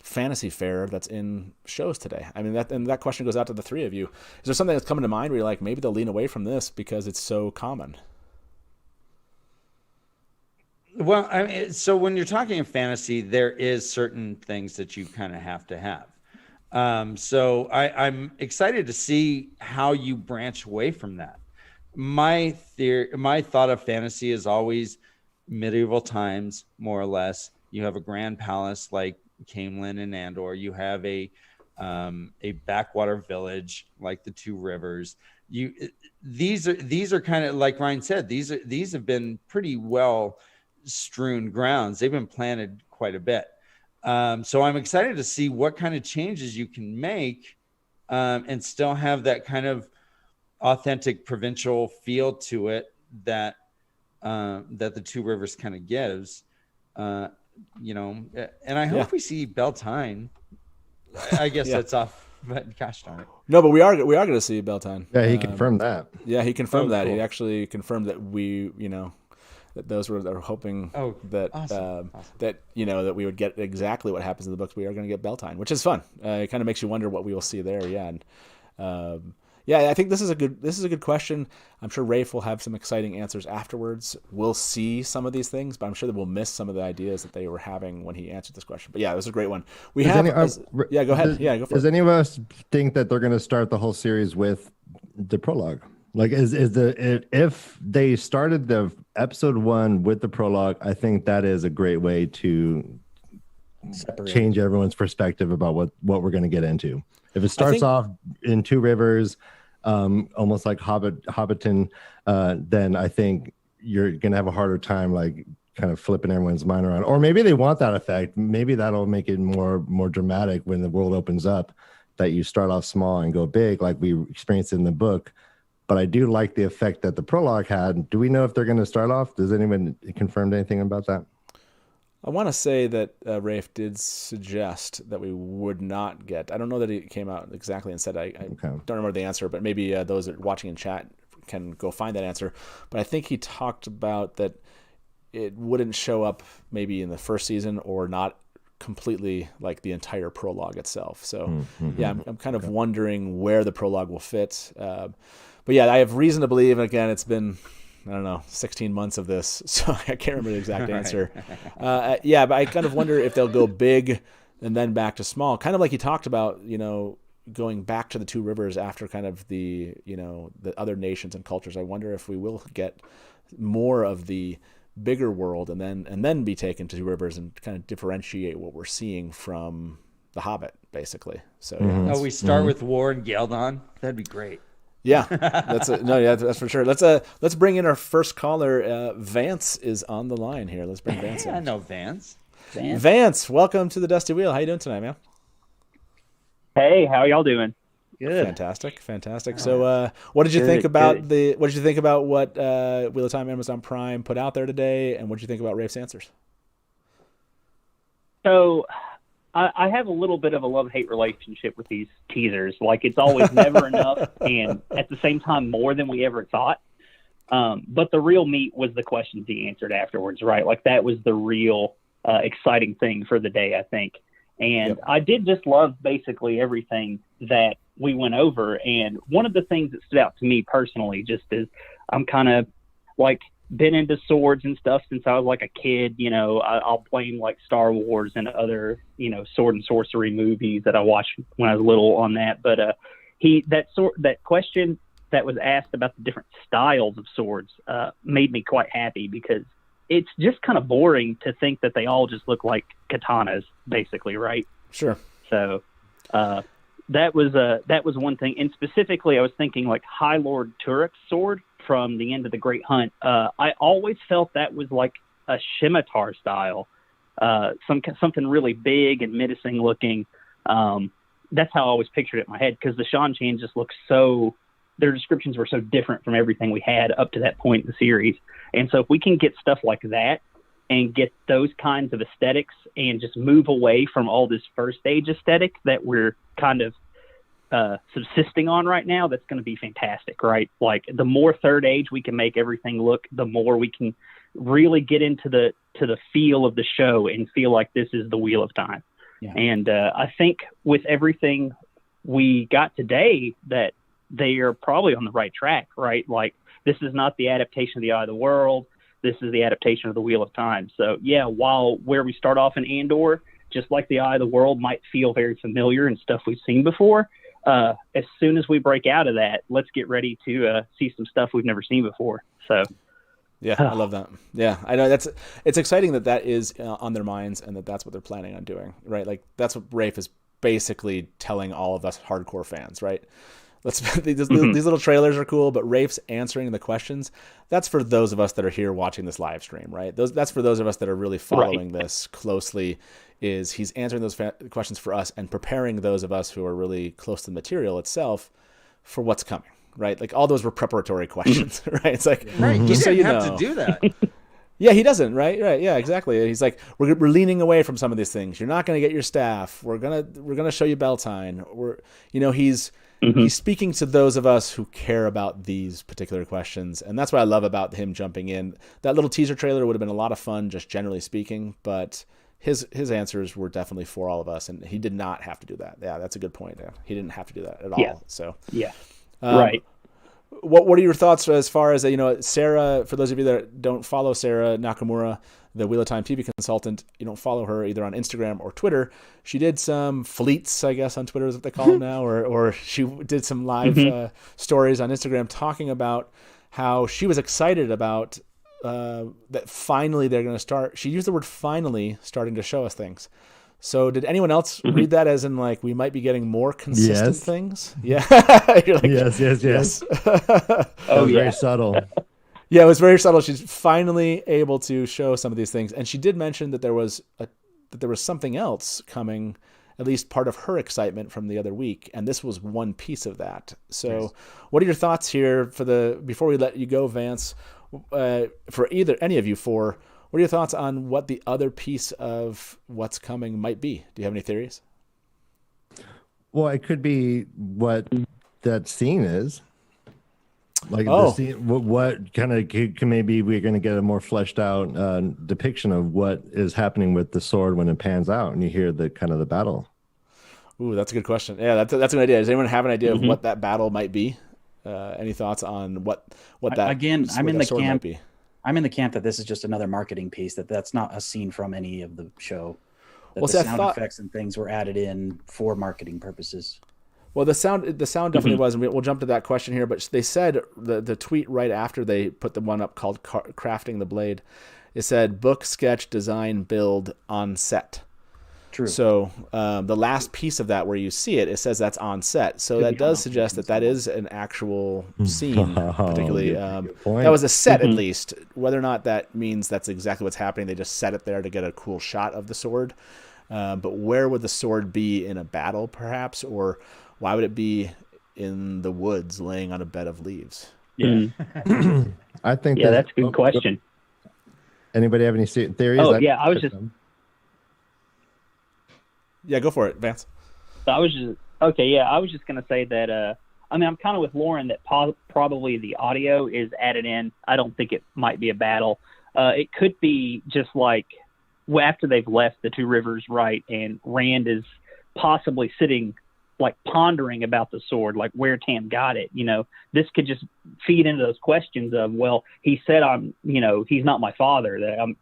fantasy fare that's in shows today? I mean, that question goes out to the three of you. Is there something that's coming to mind where you're like, maybe they'll lean away from this because it's so common?
Well, I mean, so when you're talking in fantasy, there is certain things that you kind of have to have. So I'm excited to see how you branch away from that. My thought of fantasy is always medieval times, more or less. You have a grand palace like Camelin and Andor. You have a backwater village like the Two Rivers. These are kind of like Ryan said. These have been pretty well strewn grounds. They've been planted quite a bit. So I'm excited to see what kind of changes you can make and still have that kind of authentic provincial feel to it that the Two Rivers kind of gives. And I hope we see Beltane. I guess that's off, but gosh darn it.
No, but we are going to see Beltane.
Yeah, he confirmed that.
Yeah, he confirmed that.
Cool.
He actually confirmed that that those were hoping that
awesome.
that that we would get exactly what happens in the books. We are going to get Beltane, which is fun. It kind of makes you wonder what we will see there. Yeah, and I think this is a good question. I'm sure Rafe will have some exciting answers afterwards. We'll see some of these things, but I'm sure that we'll miss some of the ideas that they were having when he answered this question. But yeah, it was a great one. Go ahead. Go for it.
Does any of us think that they're going to start the whole series with the prologue? Like, if they started the episode 1 with the prologue, I think that is a great way to change everyone's perspective about what we're going to get into. If it starts off in Two Rivers, almost like Hobbiton, then I think you're going to have a harder time, like, kind of flipping everyone's mind around. Or maybe they want that effect. Maybe that'll make it more dramatic when the world opens up, that you start off small and go big, like we experienced in the book. But I do like the effect that the prologue had. Do we know if they're going to start off? Does anyone confirm anything about that?
I want to say that Rafe did suggest that we would not get. I don't know that he came out exactly and said. I don't remember the answer, but maybe those that are watching in chat can go find that answer. But I think he talked about that it wouldn't show up maybe in the first season, or not completely like the entire prologue itself. So I'm kind of wondering where the prologue will fit. But yeah, I have reason to believe, and again, it's been, I don't know, 16 months of this, so I can't remember the exact answer. But I kind of wonder if they'll go big and then back to small, kind of like you talked about, going back to the Two Rivers after kind of the other nations and cultures. I wonder if we will get more of the bigger world and then be taken to Two Rivers and kind of differentiate what we're seeing from The Hobbit, basically. So
we start with War and Geldon. That'd be great.
Yeah, that's for sure. Let's bring in our first caller. Vance is on the line here. Let's bring Vance in.
I know Vance.
Vance, welcome to the Dusty Wheel. How you doing tonight, man?
Hey, how y'all doing?
Good.
Fantastic. So, what did you think about what Wheel of Time Amazon Prime put out there today, and what did you think about Rafe's answers?
So, I have a little bit of a love-hate relationship with these teasers. Like, it's always never enough, and at the same time, more than we ever thought. But the real meat was the questions he answered afterwards, right? Like, that was the real exciting thing for the day, I think. And I did just love basically everything that we went over. And one of the things that stood out to me personally, just is I'm kind of like been into swords and stuff since I was like a kid. I'll blame like Star Wars and other, sword and sorcery movies that I watched when I was little on that. But that question that was asked about the different styles of swords made me quite happy, because it's just kind of boring to think that they all just look like katanas, basically, right?
Sure.
So that was one thing. And specifically, I was thinking like High Lord Turek's sword from the end of the Great Hunt. I always felt that was like a scimitar style, something really big and menacing looking. That's how I always pictured it in my head, because the Shan-Chan just looks so, their descriptions were so different from everything we had up to that point in the series. And so if we can get stuff like that and get those kinds of aesthetics and just move away from all this first age aesthetic that we're kind of subsisting on right now, that's going to be fantastic, right? Like, the more third age we can make everything look, the more we can really get into the feel of the show and feel like this is the Wheel of Time. Yeah. And I think with everything we got today, that they are probably on the right track, right? Like, this is not the adaptation of the Eye of the World. this is the adaptation of the Wheel of Time. So yeah, while where we start off in Andor, just like the Eye of the World, might feel very familiar and stuff we've seen before, as soon as we break out of that, let's get ready to see some stuff we've never seen before. So
yeah, I love that. Yeah, I know it's exciting that is on their minds and that's what they're planning on doing, right? Like that's what Rafe is basically telling all of us hardcore fans, right? These little trailers are cool, but Rafe's answering the questions. That's for those of us that are here watching this live stream, right? That's for those of us that are really following this closely. Is he's answering those questions for us and preparing those of us who are really close to the material itself for what's coming, right? Like all those were preparatory questions, right? It's like just so you know,
have to do that.
Yeah, he doesn't, right? Right, yeah, exactly. He's like, we're leaning away from some of these things. You're not going to get your staff. We're gonna show you Beltane. He's speaking to those of us who care about these particular questions, and that's what I love about him jumping in. That little teaser trailer would have been a lot of fun, just generally speaking, but his answers were definitely for all of us, and he did not have to do that. Yeah, that's a good point. Yeah, he didn't have to do that at all. So
yeah, right.
What are your thoughts as far as Sarah? For those of you that don't follow Sarah Nakamura, the Wheel of Time TV consultant, you don't follow her either on Instagram or Twitter. She did some fleets, I guess, on Twitter is what they call them now, or she did some live stories on Instagram talking about how she was excited about that finally they're going to start. She used the word finally starting to show us things. So did anyone else read that as in like we might be getting more consistent things? Yeah. You're like,
yes.
Oh, yeah.
Very subtle.
Yeah, it was very subtle. She's finally able to show some of these things, and she did mention that there was something else coming. At least part of her excitement from the other week, and this was one piece of that. So, What are your thoughts here before we let you go, Vance? For any of you four, what are your thoughts on what the other piece of what's coming might be? Do you have any theories?
Well, it could be what that scene is. Like
Oh.
the scene, what kind of can maybe we're going to get a more fleshed out depiction of what is happening with the sword when it pans out and you hear the kind of the battle.
Ooh, that's a good question. Yeah, that's an idea. Does anyone have an idea of what that battle might be? Any thoughts on what that
again? I'm
what
in
that
the
sword
camp.
might be?
I'm in the camp that this is just another marketing piece. That's not a scene from any of the show. That
Well,
the
see, I
sound
thought-
effects and things were added in for marketing purposes.
Well, the sound definitely was, and we'll jump to that question here. But they said the tweet right after they put the one up called "Crafting the Blade," it said book, sketch, design, build on set.
True.
So the last piece of that where you see it says that's on set. So that does suggest that is an actual scene, particularly.
good point.
That was a set at least. Whether or not that means that's exactly what's happening, they just set it there to get a cool shot of the sword. But where would the sword be in a battle, perhaps, or why would it be in the woods laying on a bed of leaves?
Yeah.
I think
That's a good question.
Anybody have any theories?
Oh, yeah, I was just
Yeah, go for it, Vance.
So I was just going to say that, I'm kind of with Lauren that probably the audio is added in. I don't think it might be a battle. It could be just like after they've left the Two Rivers, right, and Rand is possibly sitting, like pondering about the sword, like where Tam got it. This could just feed into those questions of, well, he said he's not my father, that I'm,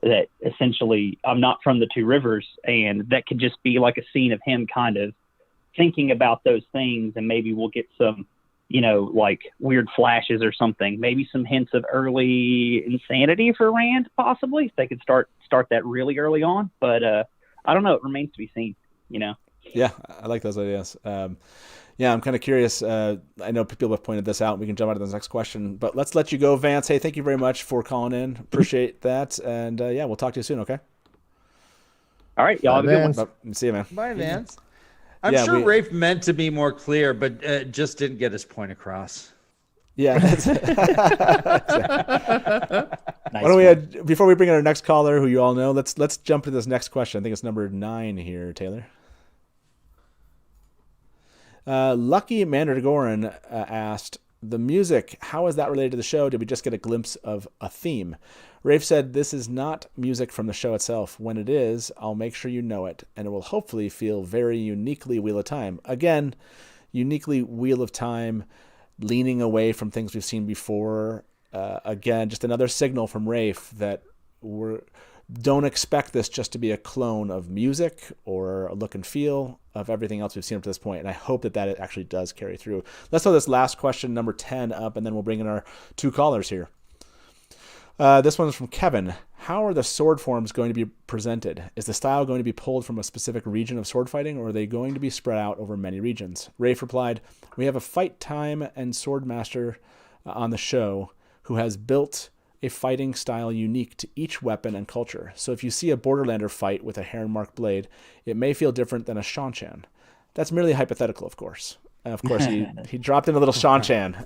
that essentially I'm not from the Two Rivers, and that could just be like a scene of him kind of thinking about those things, and maybe we'll get some, like weird flashes or something, maybe some hints of early insanity for Rand, possibly. If they could start that really early on, but I don't know. It remains to be seen,
Yeah, I like those ideas. Yeah, I'm kind of curious. I know people have pointed this out. We can jump out to the next question, but let's let you go, Vance. Hey, thank you very much for calling in. Appreciate that. And yeah, we'll talk to you soon, okay?
All right, y'all have a good one.
Bye. See you, man.
Bye, Vance. I'm sure Rafe meant to be more clear, but just didn't get his point across.
Yeah.
Nice
Why don't we before we bring in our next caller, who you all know, let's jump to this next question. I think it's number 9 here, Taylor. Lucky Mandragoran asked, the music, how is that related to the show? Did we just get a glimpse of a theme? Rafe said, this is not music from the show itself. When it is, I'll make sure you know it, and it will hopefully feel very uniquely Wheel of Time. Again, uniquely Wheel of Time, leaning away from things we've seen before. again, just another signal from Rafe that don't expect this just to be a clone of music or a look and feel of everything else we've seen up to this point. And I hope that it actually does carry through. Let's throw this last question, number 10, up, and then we'll bring in our 2 callers here. This one is from Kevin. How are the sword forms going to be presented? Is the style going to be pulled from a specific region of sword fighting, or are they going to be spread out over many regions? Rafe replied, we have a fight time and sword master on the show who has built a fighting style unique to each weapon and culture. So if you see a Borderlander fight with a Heron-Marked blade, it may feel different than a Shanchan. That's merely hypothetical, of course. Of course, he dropped in a little Shanchan.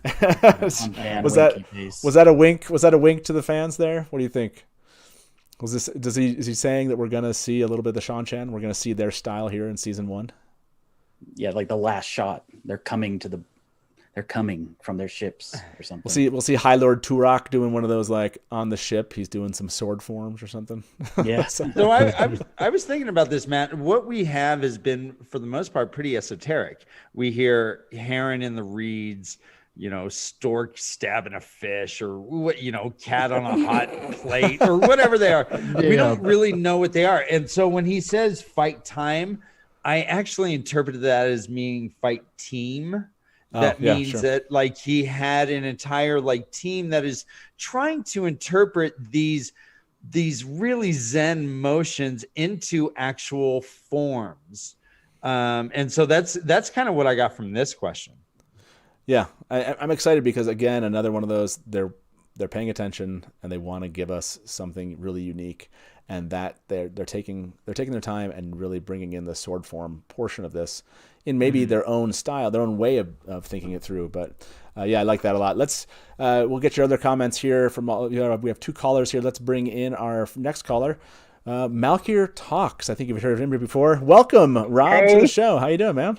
was that a wink? Was that a wink to the fans there? What do you think? Is he saying that we're going to see a little bit of the Shanchan? We're going to see their style here in season 1?
Yeah, like the last shot. They're coming from their ships or something.
We'll see High Lord Turok doing one of those, like on the ship. He's doing some sword forms or something.
Yeah.
So I was thinking about this, Matt. What we have has been, for the most part, pretty esoteric. We hear Heron in the reeds, stork stabbing a fish, or what, cat on a hot plate, or whatever they are. Yeah. We don't really know what they are. And so when he says fight time, I actually interpreted that as meaning fight team. That means that like he had an entire like team that is trying to interpret these really Zen motions into actual forms. And so that's kind of what I got from this question.
Yeah, I'm excited because, again, another one of those, they're paying attention and they want to give us something really unique, and that they're taking their time and really bringing in the sword form portion of this in maybe their own style, their own way of thinking it through. But I like that a lot. We'll get your other comments here from all. We have 2 callers here. Let's bring in our next caller, Malkir Talks. I think you've heard of him before. Welcome, Rob, to the show. How you doing, man?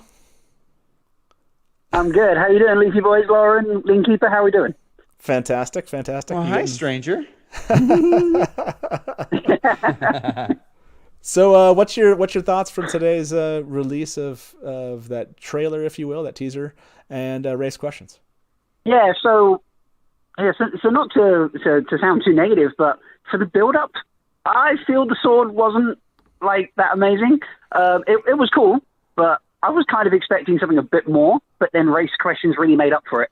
I'm good. How you doing, Leafy Boys, Lauren, Innkeeper? How we doing?
Fantastic.
Well, hi, stranger.
So, what's your thoughts from today's release of that trailer, if you will, that teaser, and Rafe's questions?
Yeah. So not to sound too negative, but for the build-up, I feel the sword wasn't like that amazing. It was cool, but I was kind of expecting something a bit more. But then Rafe's questions really made up for it.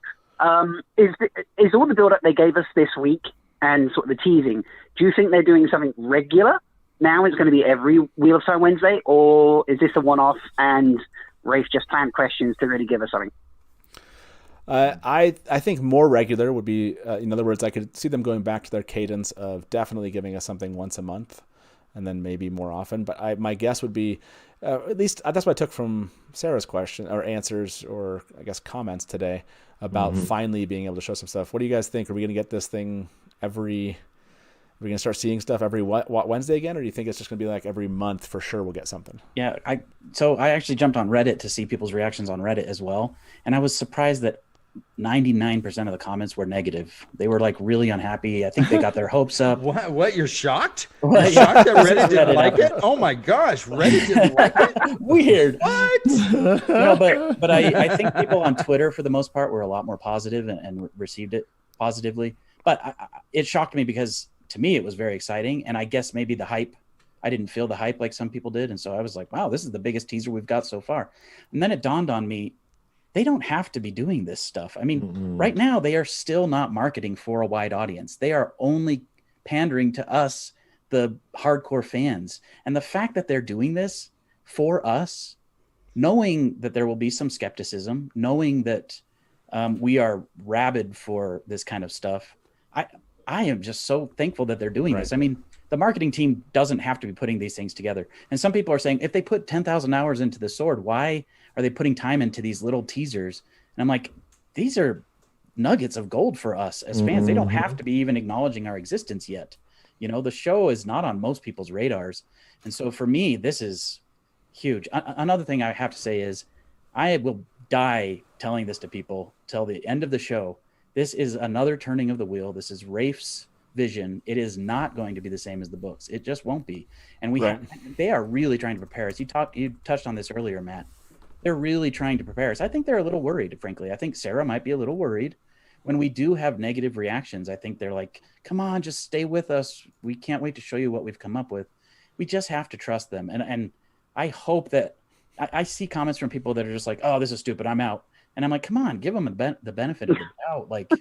Is all the build-up they gave us this week and sort of the teasing, do you think they're doing something regular? Now it's going to be every Wheel of Time Wednesday, or is this a one-off and Rafe just planned questions to really give us something?
I think more regular would be, in other words, I could see them going back to their cadence of definitely giving us something once a month and then maybe more often. But my guess would be, at least that's what I took from Sarah's question or answers, or I guess comments today about finally being able to show some stuff. What do you guys think? Are we going to get this thing are we going to start seeing stuff every Wednesday again, or do you think it's just going to be like every month for sure we'll get something?
Yeah, I actually jumped on Reddit to see people's reactions on Reddit as well, and I was surprised that 99% of the comments were negative. They were like really unhappy. I think they got their hopes up.
What? You're shocked? You're shocked that Reddit didn't like it? Oh my gosh, Reddit didn't like it?
Weird.
What?
No, but I think people on Twitter for the most part were a lot more positive and received it positively. But it shocked me because to me it was very exciting, and I guess maybe the hype, I didn't feel the hype like some people did, and so I was like, wow, this is the biggest teaser we've got so far. And then it dawned on me, they don't have to be doing this stuff. I mean, right now they are still not marketing for a wide audience. They are only pandering to us, the hardcore fans. And the fact that they're doing this for us, knowing that there will be some skepticism, knowing that we are rabid for this kind of stuff, I am just so thankful that they're doing this. I mean, the marketing team doesn't have to be putting these things together. And some people are saying, if they put 10,000 hours into the sword, why are they putting time into these little teasers? And I'm like, these are nuggets of gold for us as fans. They don't have to be even acknowledging our existence yet. You know, the show is not on most people's radars. And so for me, this is huge. Another thing I have to say is I will die telling this to people till the end of the show. This is another turning of the wheel. This is Rafe's vision. It is not going to be the same as the books. It just won't be. And they are really trying to prepare us. You touched on this earlier, Matt. They're really trying to prepare us. I think they're a little worried, frankly. I think Sarah might be a little worried when we do have negative reactions, I think they're like, come on, just stay with us. We can't wait to show you what we've come up with. We just have to trust them. And I hope that I see comments from people that are just like, oh, this is stupid, I'm out. And I'm like, come on, give them the benefit of the doubt. Like,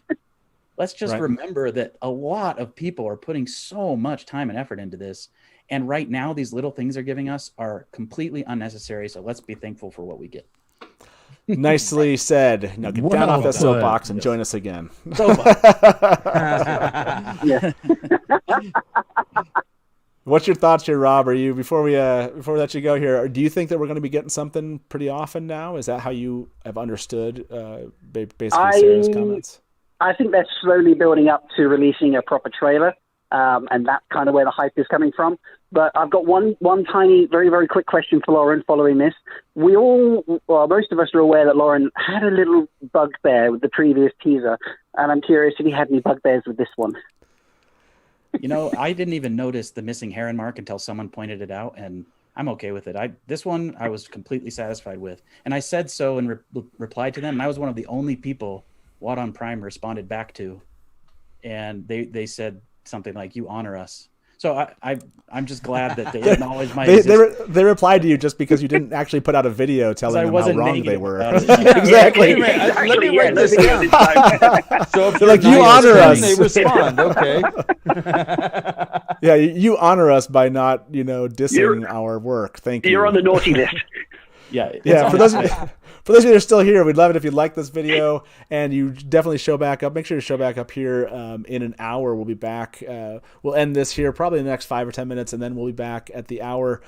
let's just remember that a lot of people are putting so much time and effort into this. And right now, these little things they're giving us are completely unnecessary. So let's be thankful for what we get.
Nicely said. Now get down off that soapbox and join us again.
Yeah.
What's your thoughts here, Rob? Are you before we let you go here? Do you think that we're going to be getting something pretty often now? Is that how you have understood basically Sarah's comments?
I think they're slowly building up to releasing a proper trailer, and that's kind of where the hype is coming from. But I've got one tiny, very, very quick question for Lauren following this. Most of us are aware that Lauren had a little bugbear with the previous teaser, and I'm curious if he had any bugbears with this one.
You know, I didn't even notice the missing Heron-Marked until someone pointed it out, and I'm okay with it. This one I was completely satisfied with, and I said so and replied to them, and I was one of the only people WoTonPrime responded back to, and they said something like, you honor us. So I'm just glad that they acknowledged my existence.
They replied to you just because you didn't actually put out a video telling them how wrong they were.
Exactly.
Let me write this down. So if
they're like, you honor us.
They respond. Okay.
Yeah, you honor us by not, dissing our work. Thank you.
You're on the naughty list.
Yeah. For those of you that are still here, we'd love it if you like this video and you definitely show back up. Make sure to show back up here in an hour. We'll be back. We'll end this here probably in the next 5 or 10 minutes, and then we'll be back at the hour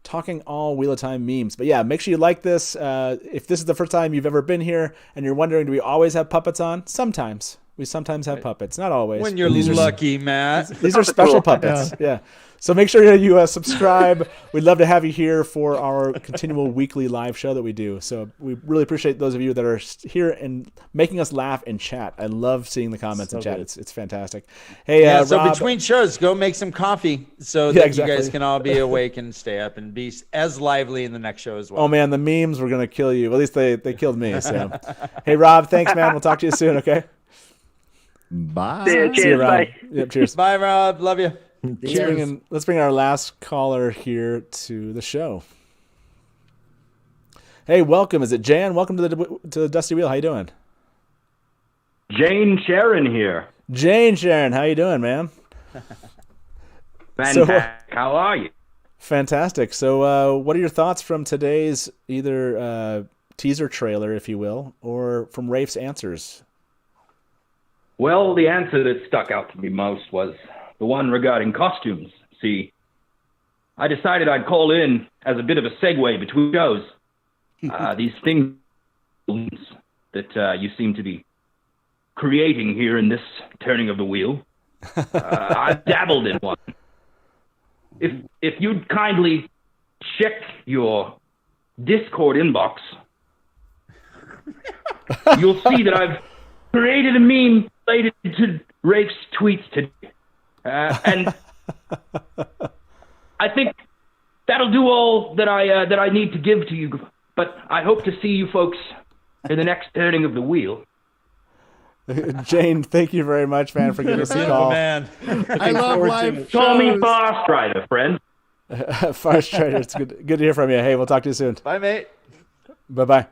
talking all Wheel of Time memes. But yeah, make sure you like this. If this is the first time you've ever been here and you're wondering, do we always have puppets on? Sometimes. We sometimes have puppets. Not always.
When you're lucky, Matt.
These are special puppets. Yeah. So make sure you subscribe. We'd love to have you here for our continual weekly live show that we do. So we really appreciate those of you that are here and making us laugh in chat. I love seeing the comments in chat. It's fantastic. Hey,
so
Rob,
between shows, go make some coffee so that you guys can all be awake and stay up and be as lively in the next show as well.
Oh, man, the memes were going to kill you. At least they killed me. So, hey, Rob, thanks, man. We'll talk to you soon, okay?
Bye.
Cheers.
See you, Rob.
Bye.
Yep, cheers.
Bye, Rob. Love you.
Let's bring our last caller here to the show. Hey, welcome. Is it Jan? Welcome to the Dusty Wheel. How you doing?
Jane Sharon here.
Jane Sharon, how you doing, man?
Fantastic. How are you?
Fantastic. So, what are your thoughts from today's either teaser trailer, if you will, or from Rafe'S answers?
Well, the answer that stuck out to me most was the one regarding costumes. See, I decided I'd call in as a bit of a segue between shows. These things that you seem to be creating here in this turning of the wheel. I've dabbled in one. If you'd kindly check your Discord inbox, you'll see that I've created a meme related to Rafe'S tweets today. And I think that'll do all that I need to give to you. But I hope to see you folks in the next turning of the wheel.
Jane, thank you very much, man, for giving us a call.
Man.
I love live shows.
Call me Far Strider, friend.
Far Strider, it's good to hear from you. Hey, we'll talk to you soon.
Bye, mate.
Bye-bye.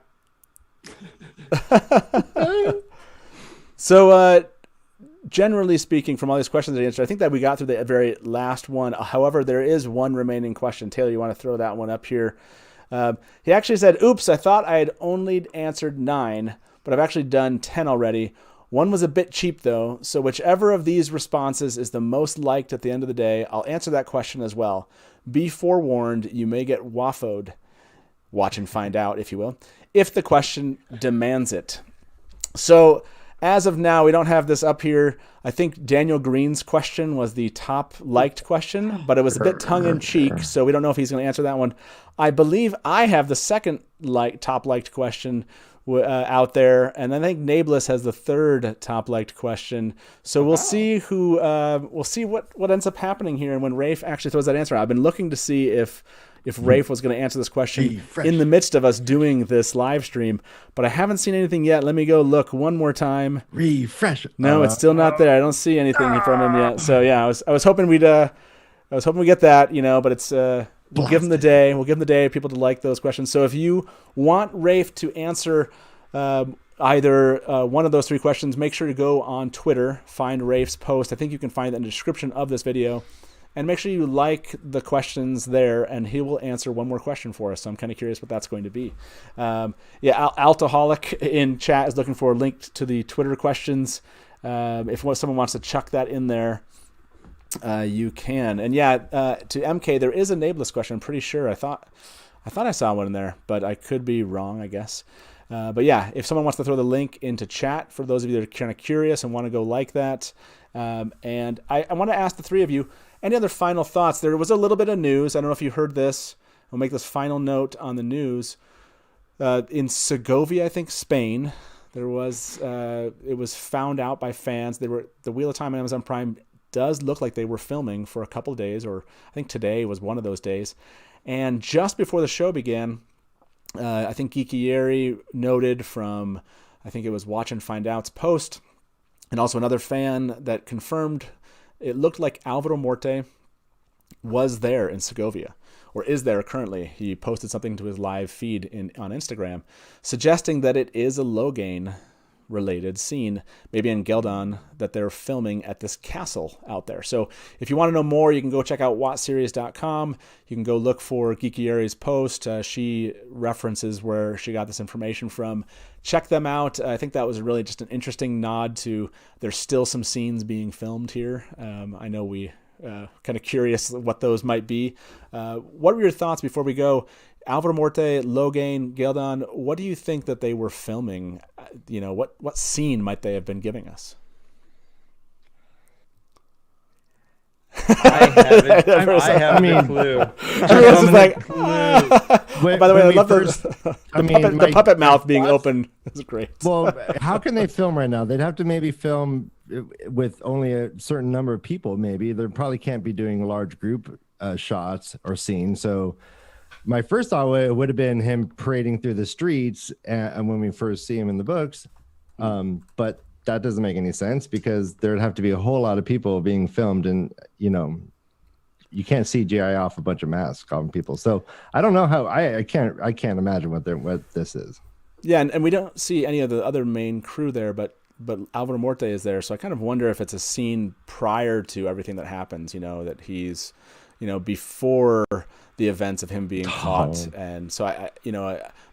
So, generally speaking, from all these questions I answered, I think that we got through the very last one. However, there is one remaining question. Taylor, you want to throw that one up here? He actually said, oops, I thought I had only answered 9, but I've actually done 10 already. One was a bit cheap, though, so whichever of these responses is the most liked at the end of the day, I'll answer that question as well. Be forewarned, you may get wafoed. Watch and find out, if you will, if the question demands it. So, as of now, we don't have this up here. I think Daniel Green's question was the top liked question, but it was a bit tongue-in-cheek, so we don't know if he's going to answer that one. I believe I have the second top liked question out there, and I think Nablus has the third top liked question. So we'll see what ends up happening here, and when Rafe actually throws that answer out. I've been looking to see if if Rafe was going to answer this question in the midst of us doing this live stream, but I haven't seen anything yet. Let me go look one more time.
Refresh.
No, it's still not there. I don't see anything from him yet. So yeah, I was hoping we get that, but it's we'll give him the day. We'll give him the day people to like those questions. So if you want Rafe to answer either one of those three questions, make sure to go on Twitter, find Rafe's post. I think you can find that in the description of this video. And make sure you like the questions there, and he will answer one more question for us. So I'm kind of curious what that's going to be. Altaholic in chat is looking for a link to the Twitter questions. If someone wants to chuck that in there, you can. And to MK, there is a Nameless question. I'm pretty sure. I thought I saw one in there, but I could be wrong, I guess. But yeah, if someone wants to throw the link into chat for those of you that are kind of curious and want to go like that. And I want to ask the three of you, any other final thoughts? There was a little bit of news. I don't know if you heard this. We'll make this final note on the news. In Segovia, I think, Spain, there was it was found out by fans. The Wheel of Time on Amazon Prime does look like they were filming for a couple of days, or I think today was one of those days. And just before the show began, I think Geekieri noted from, I think it was Watch and Find Out's post, and also another fan that confirmed it looked like Alvaro Morte was there in Segovia, or is there currently. He posted something to his live feed on Instagram, suggesting that it is a Loghain related scene, maybe in Geldon, that they're filming at this castle out there. So if you want to know more, you can go check out watseries.com. You can go look for Geekieri's post. She references where she got this information from. Check them out. I think that was really just an interesting nod to there's still some scenes being filmed here. I know we kind of curious what those might be. What were your thoughts before we go? Alvaro Morte, Loghain, Geldon, what do you think that they were filming? What scene might they have been giving us?
I haven't a clue.
By the way, I love the puppet mouth being open. That's great.
Well, how can they film right now? They'd have to maybe film with only a certain number of people. Maybe they probably can't be doing large group shots or scenes. So my first thought would have been him parading through the streets and when we first see him in the books. But that doesn't make any sense because there'd have to be a whole lot of people being filmed, and you can't CGI off a bunch of masks on people. So I don't know how I can't imagine what this is. Yeah,
and we don't see any of the other main crew there, but Alvaro Morte is there. So I kind of wonder if it's a scene prior to everything that happens. That he's before the events of him being caught, and so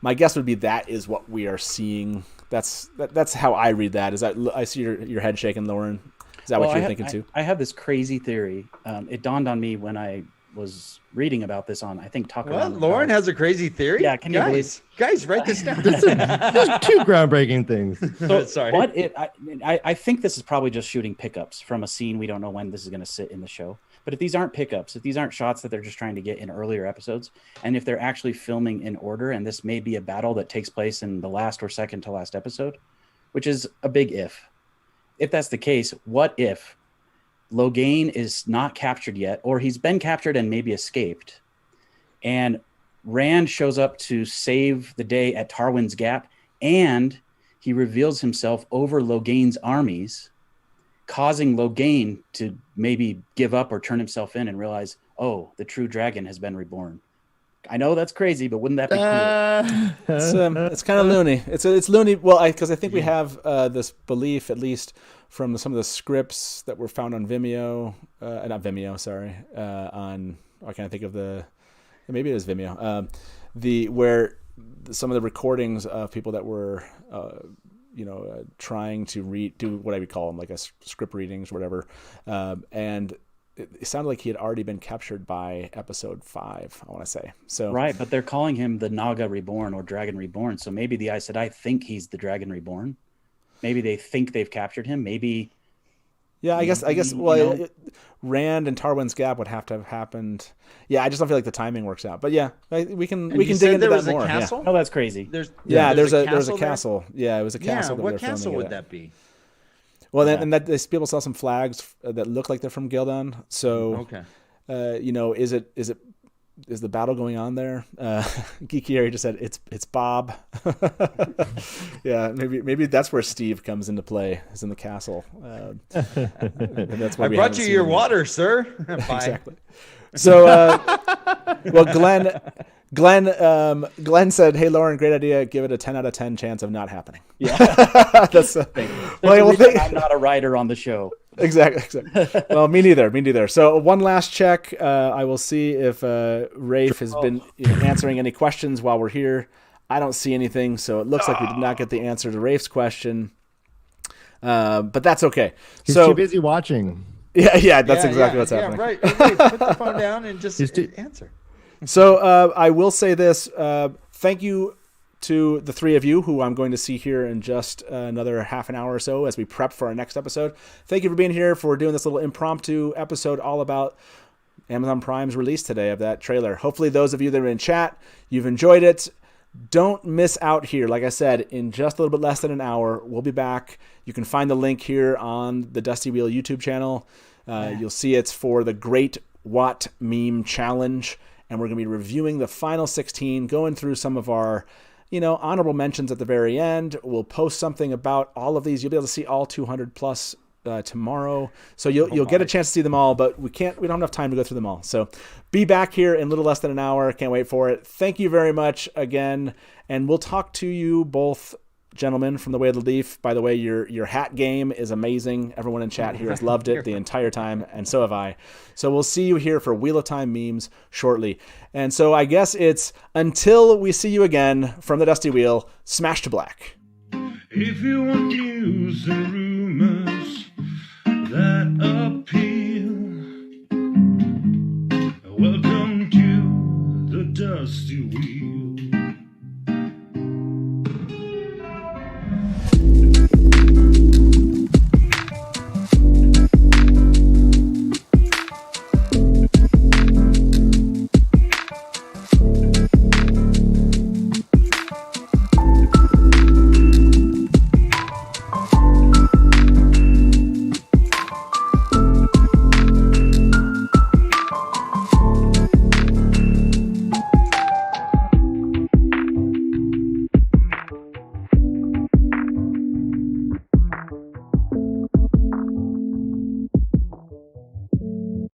my guess would be that is what we are seeing. That's how I read that. Is that I see your head shaking, Lauren? Is that what you're thinking too?
I have this crazy theory. It dawned on me when I was reading about this on, I think, Talk Around.
Lauren has a crazy theory.
Yeah, can you believe?
Guys, write this down.
There's two groundbreaking things.
So,
sorry.
I think this is probably just shooting pickups from a scene. We don't know when this is going to sit in the show. But if these aren't pickups, if these aren't shots that they're just trying to get in earlier episodes, and if they're actually filming in order, and this may be a battle that takes place in the last or second to last episode, which is a big if. If that's the case, what if Loghain is not captured yet, or he's been captured and maybe escaped, and Rand shows up to save the day at Tarwin's Gap, and he reveals himself over Loghain's armies, causing Loghain to maybe give up or turn himself in and realize, oh, the true dragon has been reborn. I know that's crazy, but wouldn't that be cool?
It's kind of loony. It's loony. Well, because I think we have this belief, at least from some of the scripts that were found on Vimeo, not Vimeo, sorry, on I can't think of maybe it is Vimeo, where some of the recordings of people that were trying to do what I would call them, like a script readings or whatever. And it sounded like he had already been captured by episode 5, I want to say. So
right, but they're calling him the Naga Reborn or Dragon Reborn. So maybe the Aes Sedai think he's the Dragon Reborn. Maybe they think they've captured him. Maybe.
Yeah, I guess. Well, Rand and Tarwin's Gap would have to have happened. Yeah, I just don't feel like the timing works out. But yeah, we can dig into that more.
Castle? Yeah. Oh, that's crazy.
There's a castle. Yeah, it was a castle.
Yeah, what castle would that be?
Well, and that people saw some flags that look like they're from Geldon. So,
okay,
is it is the battle going on there? Geeky Harry just said it's Bob. Yeah, maybe that's where Steve comes into play, is in the castle. That's why
I brought you your water, sir. Bye.
Exactly. So, well, Glenn said, "Hey, Lauren, great idea. Give it a 10 out of 10 chance of not happening."
Yeah.
That's
I'm not a writer on the show.
Exactly. Well, me neither. So one last check. I will see if Rafe has been answering any questions while we're here. I don't see anything, so it looks like we did not get the answer to Rafe's question. But that's okay.
He's too busy watching.
Yeah, that's exactly what's happening.
Yeah, right. Put the phone down and just answer.
So I will say this. Thank you to the three of you who I'm going to see here in just another half an hour or so as we prep for our next episode. Thank you for being here, for doing this little impromptu episode all about Amazon Prime's release today of that trailer. Hopefully those of you that are in chat, you've enjoyed it. Don't miss out here. Like I said, in just a little bit less than an hour, we'll be back. You can find the link here on the Dusty Wheel YouTube channel. You'll see it's for the Great Wat Meme Challenge, and we're going to be reviewing the final 16, going through some of our honorable mentions at the very end. We'll post something about all of these. You'll be able to see all 200 plus tomorrow. So you'll get a chance to see them all, but we don't have enough time to go through them all. So be back here in a little less than an hour. Can't wait for it. Thank you very much again. And we'll talk to you both, gentlemen, from the Way of the Leaf. By the way, your hat game is amazing. Everyone in chat here has loved it the entire time, and so have I. So we'll see you here for Wheel of Time memes shortly. And so I guess it's until we see you again from the Dusty Wheel, smash to black.
If you want news and